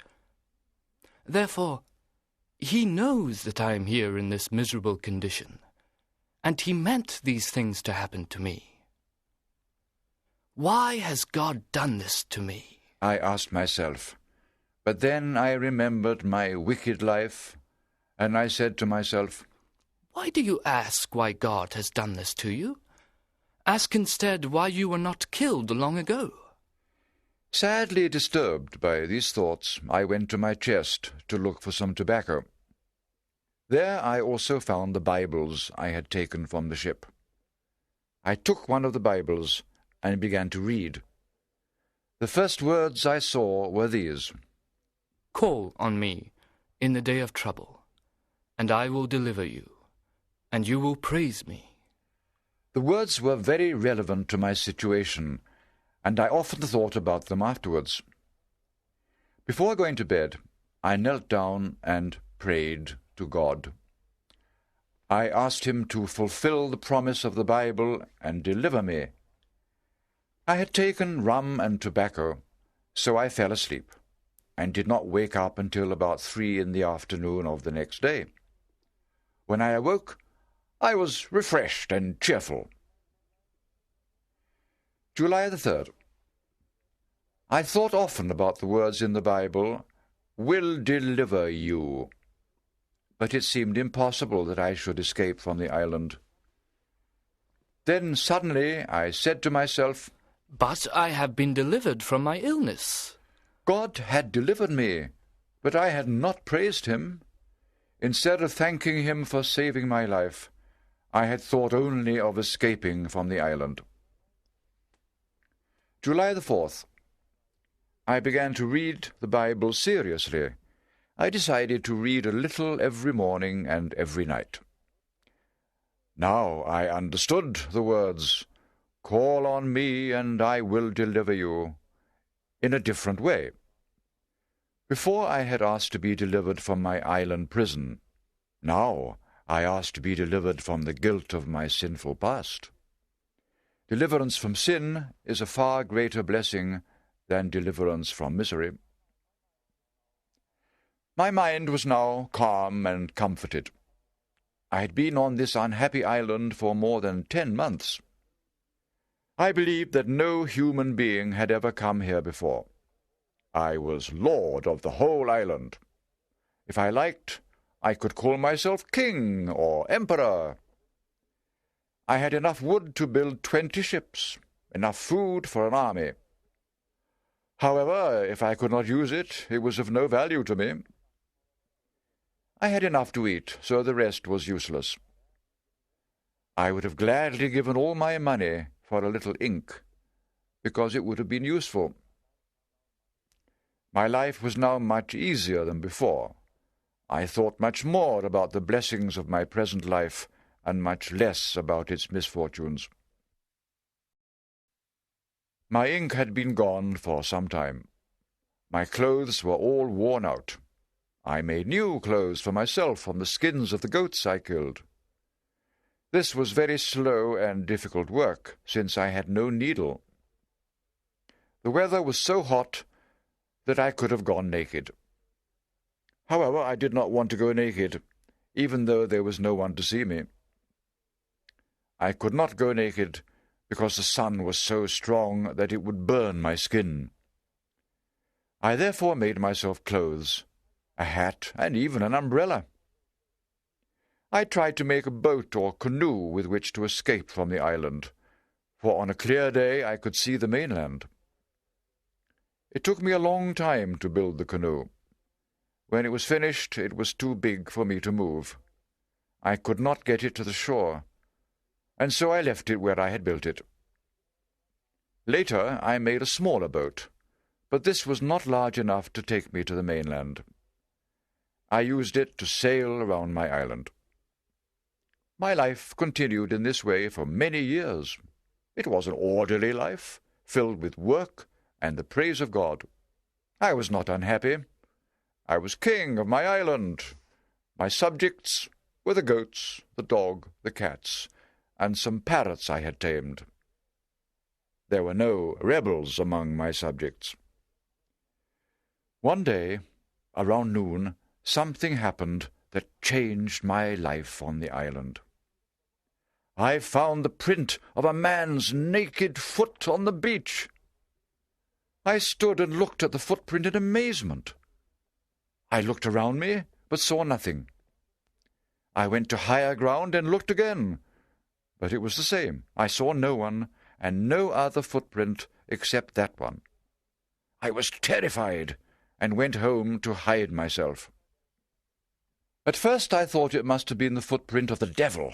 Therefore, he knows that I am here in this miserable condition, and he meant these things to happen to me. Why has God done this to me? I asked myself. But then I remembered my wicked life, and I said to myself, why do you ask why God has done this to you? Ask instead why you were not killed long ago. Sadly disturbed by these thoughts, I went to my chest to look for some tobacco. There I also found the Bibles I had taken from the ship. I took one of the Bibles and began to read. The first words I saw were these: call on me in the day of trouble, and I will deliver you, and you will praise me The words were very relevant to my situation, and I often thought about them afterwards. Before going to bed, I knelt down and prayed to God. I asked him to fulfill the promise of the Bible and deliver me. I had taken rum and tobacco, so I fell asleep, and did not wake up until about 3 in the afternoon of the next day. When I awoke, I was refreshed and cheerful. July the 3rd. I thought often about the words in the Bible, "will deliver you," but it seemed impossible that I should escape from the island. Then suddenly I said to myself, "But I have been delivered from my illness." God had delivered me, but I had not praised him. Instead of thanking him for saving my life, I had thought only of escaping from the island. July the 4th. I began to read the Bible seriously. I decided to read a little every morning and every night. Now I understood the words, "Call on me, and I will deliver you," in a different way. Before I had asked to be delivered from my island prison. Now I asked to be delivered from the guilt of my sinful past. Deliverance from sin is a far greater blessing than deliverance from misery. My mind was now calm and comforted. I had been on this unhappy island for more than 10 months. I believed that no human being had ever come here before. I was lord of the whole island. If I liked, I could call myself king or emperor. I had enough wood to build 20 ships, enough food for an army. However, if I could not use it, it was of no value to me. I had enough to eat, so the rest was useless. I would have gladly given all my money for a little ink, because it would have been useful. My life was now much easier than before. I thought much more about the blessings of my present life, and much less about its misfortunes. My ink had been gone for some time. My clothes were all worn out. I made new clothes for myself from the skins of the goats I killed. This was very slow and difficult work, since I had no needle. The weather was so hot that I could have gone naked. However, I did not want to go naked, even though there was no one to see me. I could not go naked because the sun was so strong that it would burn my skin. I therefore made myself clothes, a hat, and even an umbrella. I tried to make a boat or canoe with which to escape from the island, for on a clear day I could see the mainland. It took me a long time to build the canoe. When it was finished, it was too big for me to move. I could not get it to the shore, and so I left it where I had built it. Later I made a smaller boat, but this was not large enough to take me to the mainland. I used it to sail around my island. My life continued in this way for many years. It was an orderly life, filled with work and the praise of God. I was not unhappy. I was king of my island. My subjects were the goats, the dog, the cats, and some parrots I had tamed. There were no rebels among my subjects. One day, around noon, something happened that changed my life on the island. I found the print of a man's naked foot on the beach. I stood and looked at the footprint in amazement. I looked around me, but saw nothing. I went to higher ground and looked again, but it was the same. I saw no one, and no other footprint except that one. I was terrified, and went home to hide myself. At first I thought it must have been the footprint of the devil,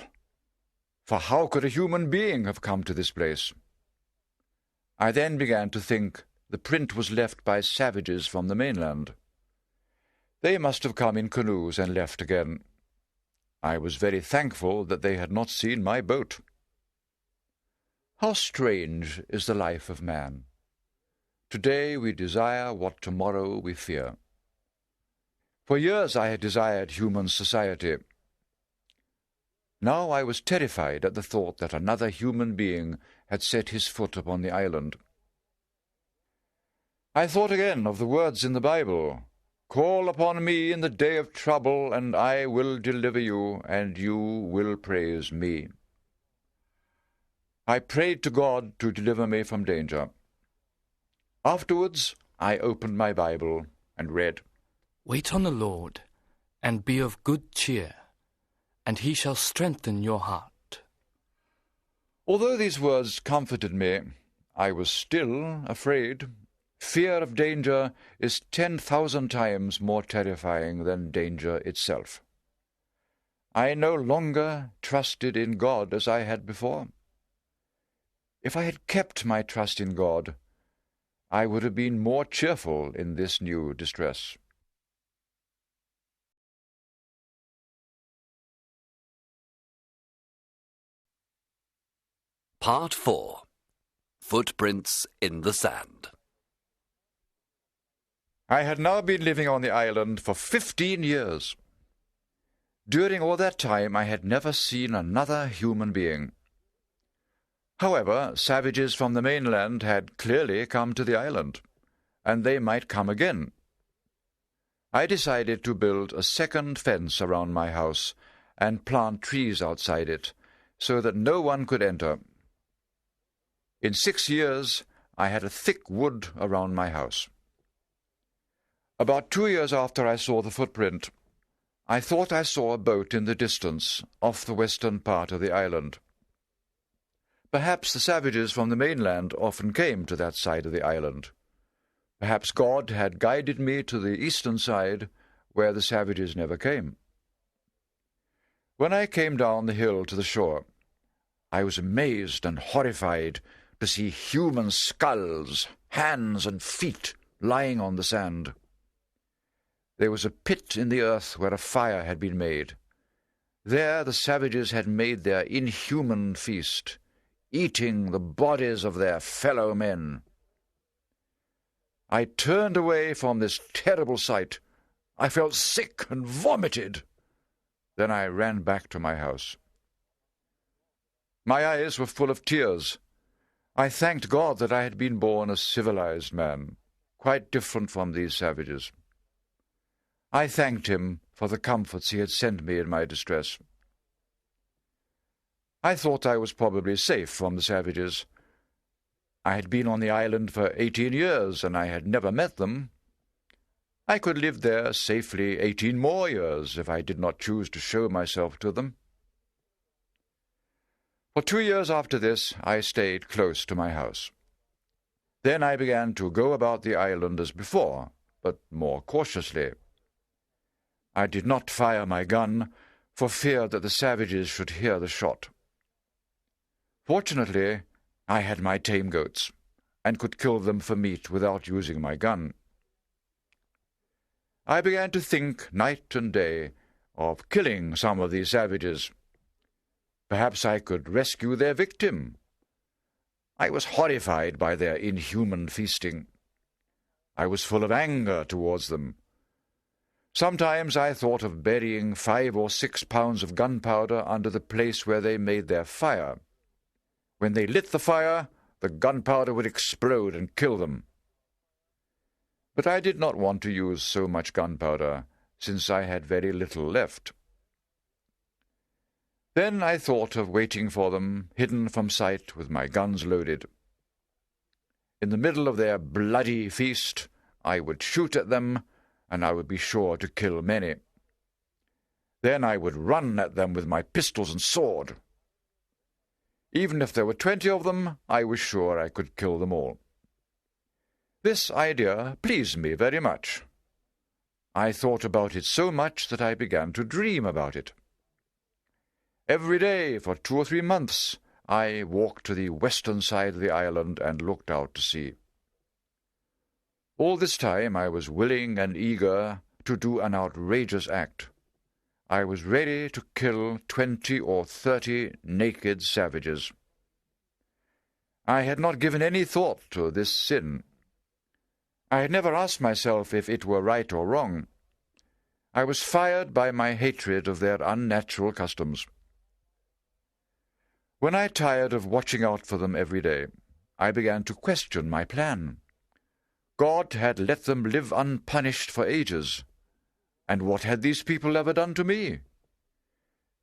for how could a human being have come to this place? I then began to think the print was left by savages from the mainland. They must have come in canoes and left again. I was very thankful that they had not seen my boat. How strange is the life of man! Today we desire what tomorrow we fear. For years I had desired human society. Now I was terrified at the thought that another human being had set his foot upon the island. I thought again of the words in the Bible, "Call upon me in the day of trouble, and I will deliver you, and you will praise me." I prayed to God to deliver me from danger. Afterwards, I opened my Bible and read, "Wait on the Lord, and be of good cheer, and he shall strengthen your heart." Although these words comforted me, I was still afraid. Fear of danger is 10,000 times more terrifying than danger itself. I no longer trusted in God as I had before. If I had kept my trust in God, I would have been more cheerful in this new distress. Part 4. Footprints in the Sand. I had now been living on the island for 15 years. During all that time I had never seen another human being. However, savages from the mainland had clearly come to the island, and they might come again. I decided to build a second fence around my house and plant trees outside it, so that no one could enter. In 6 years, I had a thick wood around my house. About 2 years after I saw the footprint, I thought I saw a boat in the distance, off the western part of the island. Perhaps the savages from the mainland often came to that side of the island. Perhaps God had guided me to the eastern side, where the savages never came. When I came down the hill to the shore, I was amazed and horrified to see human skulls, hands and feet lying on the sand. There was a pit in the earth where a fire had been made. There the savages had made their inhuman feast, eating the bodies of their fellow men. I turned away from this terrible sight. I felt sick and vomited. Then I ran back to my house. My eyes were full of tears. I thanked God that I had been born a civilized man, quite different from these savages. I thanked him for the comforts he had sent me in my distress. I thought I was probably safe from the savages. I had been on the island for 18 years, and I had never met them. I could live there safely 18 more years if I did not choose to show myself to them. For 2 years after this, I stayed close to my house. Then I began to go about the island as before, but more cautiously. I did not fire my gun, for fear that the savages should hear the shot. Fortunately, I had my tame goats, and could kill them for meat without using my gun. I began to think night and day of killing some of these savages. Perhaps I could rescue their victim. I was horrified by their inhuman feasting. I was full of anger towards them. Sometimes I thought of burying 5 or 6 pounds of gunpowder under the place where they made their fire. When they lit the fire, the gunpowder would explode and kill them. But I did not want to use so much gunpowder, since I had very little left. Then I thought of waiting for them, hidden from sight with my guns loaded. In the middle of their bloody feast, I would shoot at them, and I would be sure to kill many. Then I would run at them with my pistols and sword. Even if there were 20 of them, I was sure I could kill them all. This idea pleased me very much. I thought about it so much that I began to dream about it. Every day for 2 or 3 months, I walked to the western side of the island and looked out to sea. All this time I was willing and eager to do an outrageous act. I was ready to kill 20 or 30 naked savages. I had not given any thought to this sin. I had never asked myself if it were right or wrong. I was fired by my hatred of their unnatural customs. When I tired of watching out for them every day, I began to question my plan. God had let them live unpunished for ages. And what had these people ever done to me?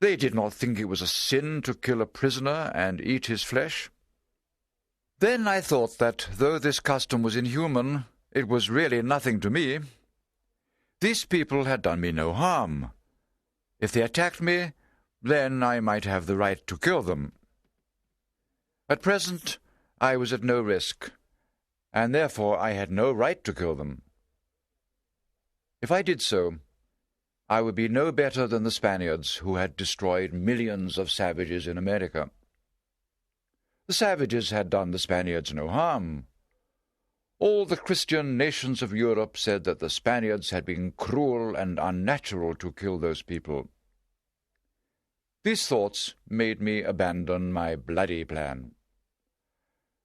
They did not think it was a sin to kill a prisoner and eat his flesh. Then I thought that, though this custom was inhuman, it was really nothing to me. These people had done me no harm. If they attacked me, then I might have the right to kill them. At present, I was at no risk, and therefore I had no right to kill them. If I did so, I would be no better than the Spaniards, who had destroyed millions of savages in America. The savages had done the Spaniards no harm. All the Christian nations of Europe said that the Spaniards had been cruel and unnatural to kill those people. These thoughts made me abandon my bloody plan.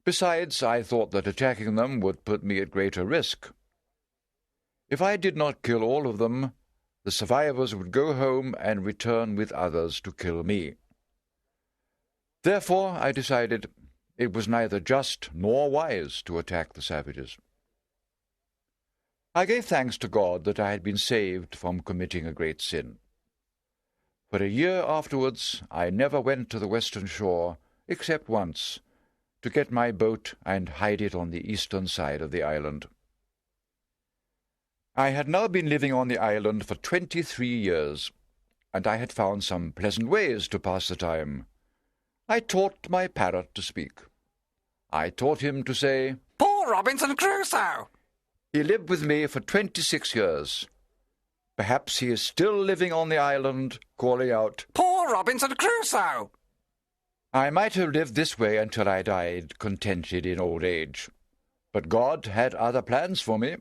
Besides, I thought that attacking them would put me at greater risk. If I did not kill all of them, the survivors would go home and return with others to kill me. Therefore, I decided it was neither just nor wise to attack the savages. I gave thanks to God that I had been saved from committing a great sin. For a year afterwards, I never went to the western shore, except once, to get my boat and hide it on the eastern side of the island. I had now been living on the island for 23 years, and I had found some pleasant ways to pass the time. I taught my parrot to speak. I taught him to say, "Poor Robinson Crusoe!" He lived with me for 26 years. Perhaps he is still living on the island, calling out, "Poor Robinson Crusoe!" I might have lived this way until I died, contented in old age. But God had other plans for me.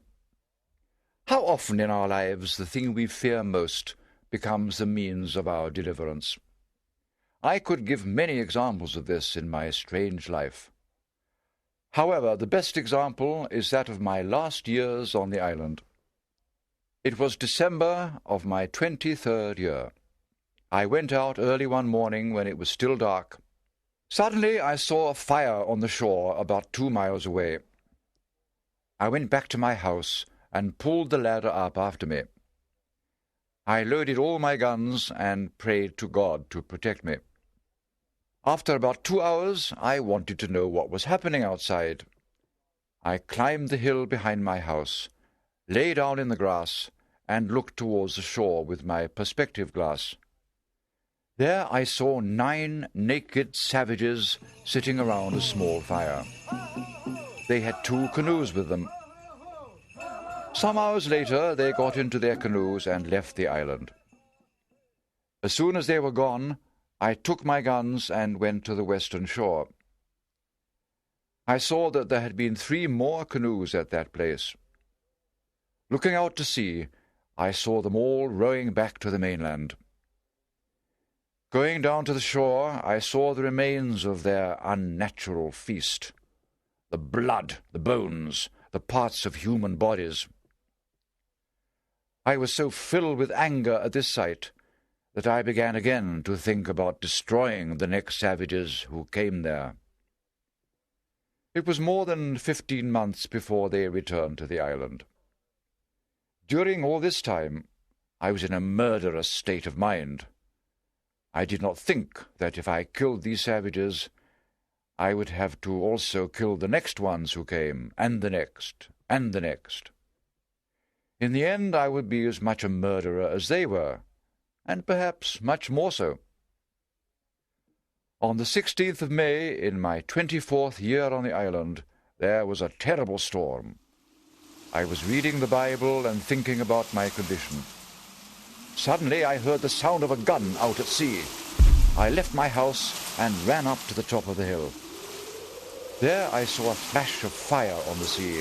How often in our lives the thing we fear most becomes the means of our deliverance. I could give many examples of this in my strange life. However, the best example is that of my last years on the island. It was December of my 23rd year. I went out early one morning when it was still dark. Suddenly I saw a fire on the shore about 2 miles away. I went back to my house and pulled the ladder up after me. I loaded all my guns and prayed to God to protect me. After about 2 hours, I wanted to know what was happening outside. I climbed the hill behind my house, lay down in the grass, and looked towards the shore with my perspective glass. There I saw 9 naked savages sitting around a small fire. They had 2 canoes with them. Some hours later, they got into their canoes and left the island. As soon as they were gone, I took my guns and went to the western shore. I saw that there had been 3 more canoes at that place. Looking out to sea, I saw them all rowing back to the mainland. Going down to the shore, I saw the remains of their unnatural feast. The blood, the bones, the parts of human bodies. I was so filled with anger at this sight that I began again to think about destroying the next savages who came there. It was more than 15 months before they returned to the island. During all this time, I was in a murderous state of mind. I did not think that if I killed these savages, I would have to also kill the next ones who came, and the next, and the next. In the end, I would be as much a murderer as they were, and perhaps much more so. On the 16th of May, in my 24th year on the island, there was a terrible storm. I was reading the Bible and thinking about my condition. Suddenly I heard the sound of a gun out at sea. I left my house and ran up to the top of the hill. There I saw a flash of fire on the sea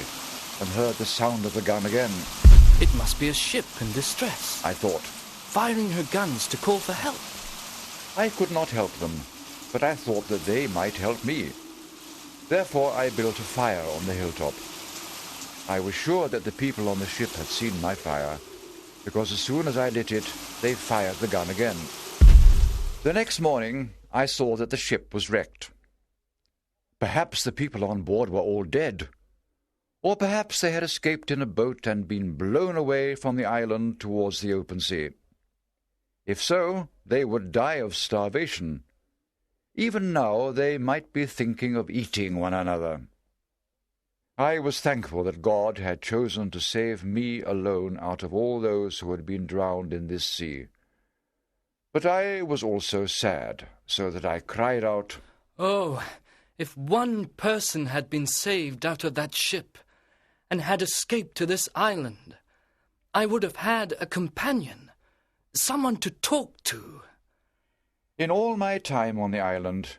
and heard the sound of the gun again. It must be a ship in distress, I thought. firing her guns to call for help. I could not help them, but I thought that they might help me. Therefore I built a fire on the hilltop. I was sure that the people on the ship had seen my fire, because as soon as I lit it, they fired the gun again. The next morning I saw that the ship was wrecked. Perhaps the people on board were all dead, or perhaps they had escaped in a boat and been blown away from the island towards the open sea. If so, they would die of starvation. Even now they might be thinking of eating one another. I was thankful that God had chosen to save me alone out of all those who had been drowned in this sea. But I was also sad, so that I cried out, "Oh, if one person had been saved out of that ship and had escaped to this island, I would have had a companion, someone to talk to." In all my time on the island,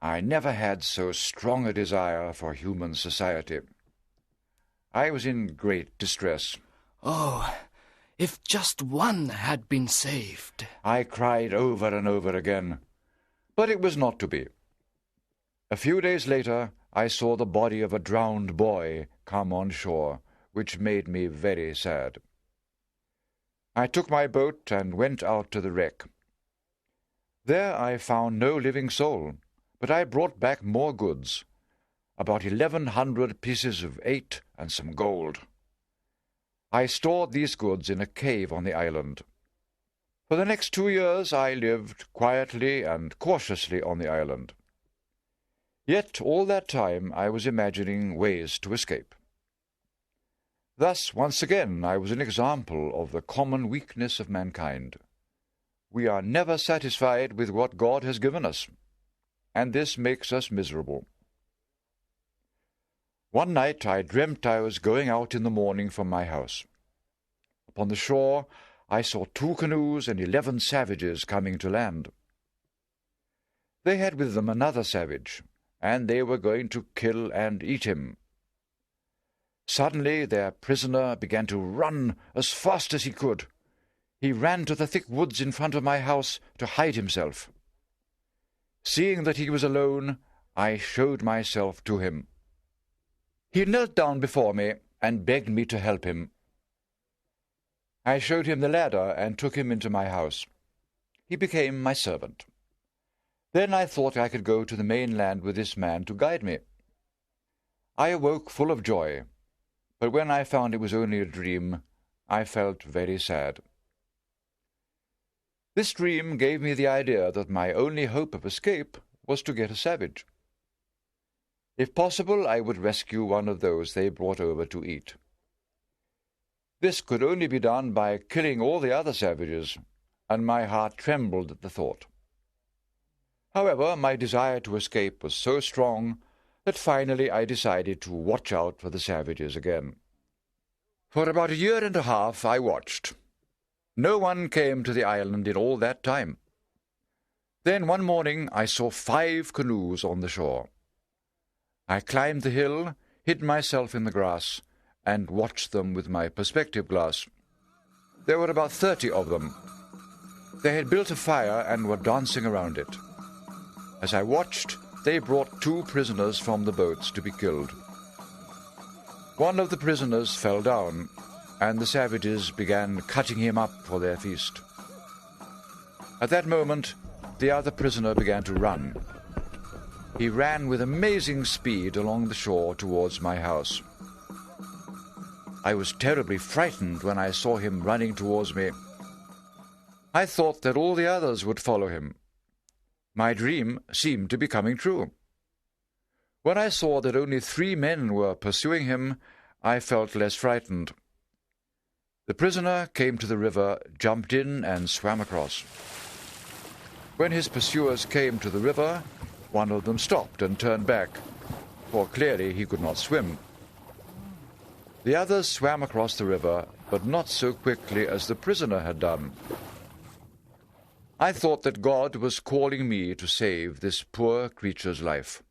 I never had so strong a desire for human society. I was in great distress. "Oh, if just one had been saved," I cried over and over again, but it was not to be. A few days later, I saw the body of a drowned boy come on shore, which made me very sad. I took my boat and went out to the wreck. There I found no living soul, but I brought back more goods, about 1,100 pieces of 8 and some gold. I stored these goods in a cave on the island. For the next 2 years I lived quietly and cautiously on the island. Yet all that time I was imagining ways to escape. Thus, once again, I was an example of the common weakness of mankind. We are never satisfied with what God has given us, and this makes us miserable. One night I dreamt I was going out in the morning from my house. Upon the shore I saw 2 canoes and 11 savages coming to land. They had with them another savage, and they were going to kill and eat him. Suddenly their prisoner began to run as fast as he could. He ran to the thick woods in front of my house to hide himself. Seeing that he was alone, I showed myself to him. He knelt down before me and begged me to help him. I showed him the ladder and took him into my house. He became my servant. Then I thought I could go to the mainland with this man to guide me. I awoke full of joy, but when I found it was only a dream, I felt very sad. This dream gave me the idea that my only hope of escape was to get a savage. If possible, I would rescue one of those they brought over to eat. This could only be done by killing all the other savages, and my heart trembled at the thought. However, my desire to escape was so strong that finally I decided to watch out for the savages again. For about 1.5 years I watched. No one came to the island in all that time. Then one morning I saw 5 canoes on the shore. I climbed the hill, hid myself in the grass, and watched them with my perspective glass. There were about 30 of them. They had built a fire and were dancing around it. As I watched, they brought 2 prisoners from the boats to be killed. One of the prisoners fell down, and the savages began cutting him up for their feast. At that moment, the other prisoner began to run. He ran with amazing speed along the shore towards my house. I was terribly frightened when I saw him running towards me. I thought that all the others would follow him. My dream seemed to be coming true. When I saw that only 3 men were pursuing him, I felt less frightened. The prisoner came to the river, jumped in, and swam across. When his pursuers came to the river, one of them stopped and turned back, for clearly he could not swim. The others swam across the river, but not so quickly as the prisoner had done. I thought that God was calling me to save this poor creature's life.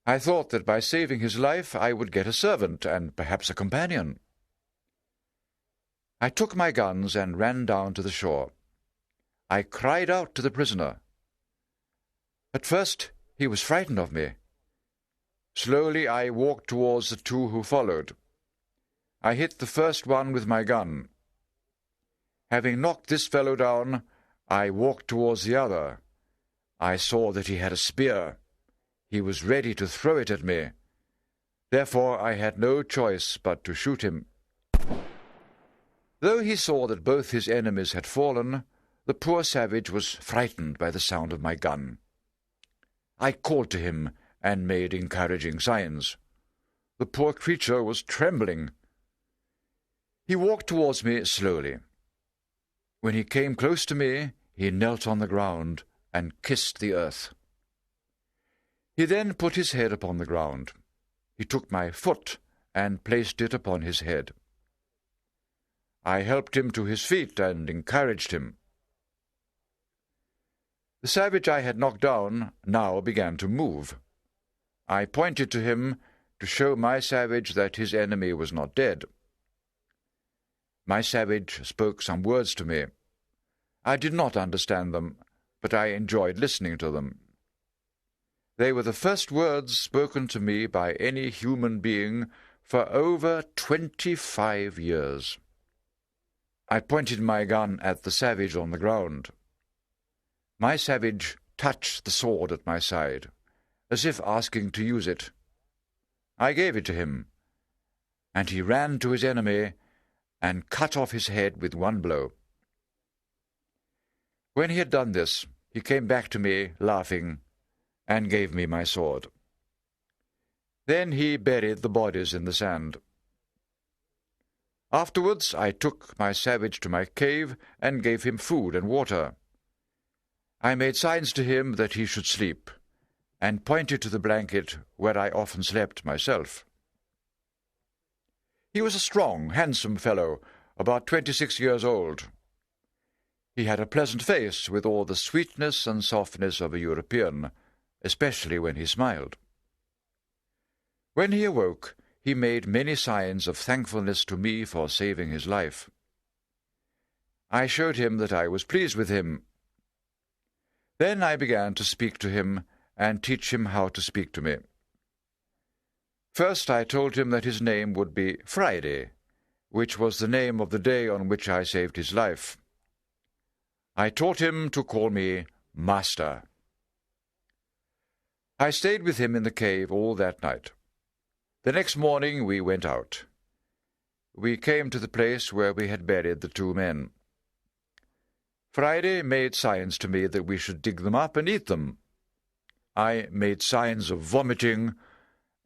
I thought that by saving his life I would get a servant and perhaps a companion. I took my guns and ran down to the shore. I cried out to the prisoner. At first he was frightened of me. Slowly I walked towards the two who followed. I hit the first one with my gun. Having knocked this fellow down, I walked towards the other. I saw that he had a spear. He was ready to throw it at me. Therefore I had no choice but to shoot him. Though he saw that both his enemies had fallen, the poor savage was frightened by the sound of my gun. I called to him and made encouraging signs. The poor creature was trembling. He walked towards me slowly. When he came close to me, he knelt on the ground and kissed the earth. He then put his head upon the ground. He took my foot and placed it upon his head. I helped him to his feet and encouraged him. The savage I had knocked down now began to move. I pointed to him to show my savage that his enemy was not dead. My savage spoke some words to me. I did not understand them, but I enjoyed listening to them. They were the first words spoken to me by any human being for over 25 years. I pointed my gun at the savage on the ground. My savage touched the sword at my side, as if asking to use it. I gave it to him, and he ran to his enemy and cut off his head with one blow. When he had done this, he came back to me, laughing, and gave me my sword. Then he buried the bodies in the sand. Afterwards I took my savage to my cave and gave him food and water. I made signs to him that he should sleep, and pointed to the blanket where I often slept myself. He was a strong, handsome fellow, about 26 years old. He had a pleasant face with all the sweetness and softness of a European, especially when he smiled. When he awoke, he made many signs of thankfulness to me for saving his life. I showed him that I was pleased with him. Then I began to speak to him and teach him how to speak to me. First I told him that his name would be Friday, which was the name of the day on which I saved his life. I taught him to call me Master. I stayed with him in the cave all that night. The next morning we went out. We came to the place where we had buried the two men. Friday made signs to me that we should dig them up and eat them. I made signs of vomiting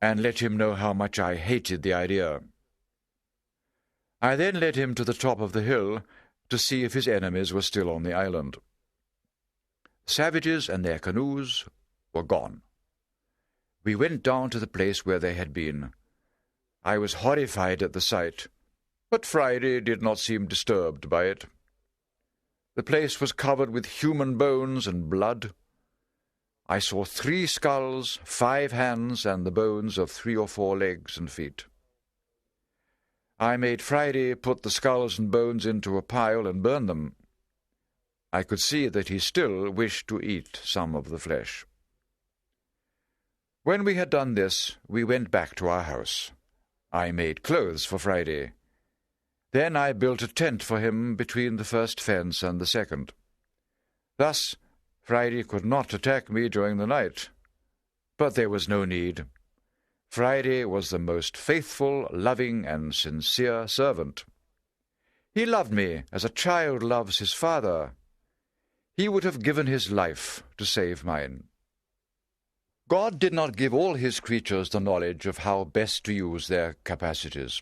and let him know how much I hated the idea. I then led him to the top of the hill to see if his enemies were still on the island. Savages and their canoes were gone. We went down to the place where they had been. I was horrified at the sight, but Friday did not seem disturbed by it. The place was covered with human bones and blood. I saw 3 skulls, 5 hands, and the bones of 3 or 4 legs and feet. I made Friday put the skulls and bones into a pile and burn them. I could see that he still wished to eat some of the flesh. When we had done this, we went back to our house. I made clothes for Friday. Then I built a tent for him between the first fence and the second. Thus, Friday could not attack me during the night. But there was no need. Friday was the most faithful, loving, and sincere servant. He loved me as a child loves his father. He would have given his life to save mine. God did not give all his creatures the knowledge of how best to use their capacities.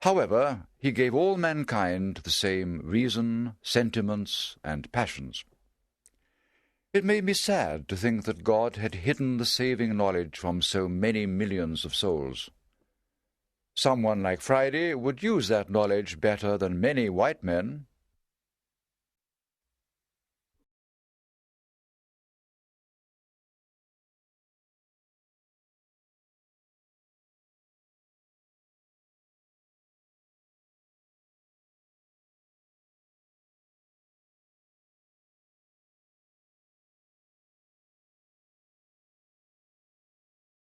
However, he gave all mankind the same reason, sentiments, and passions. It made me sad to think that God had hidden the saving knowledge from so many millions of souls. Someone like Friday would use that knowledge better than many white men,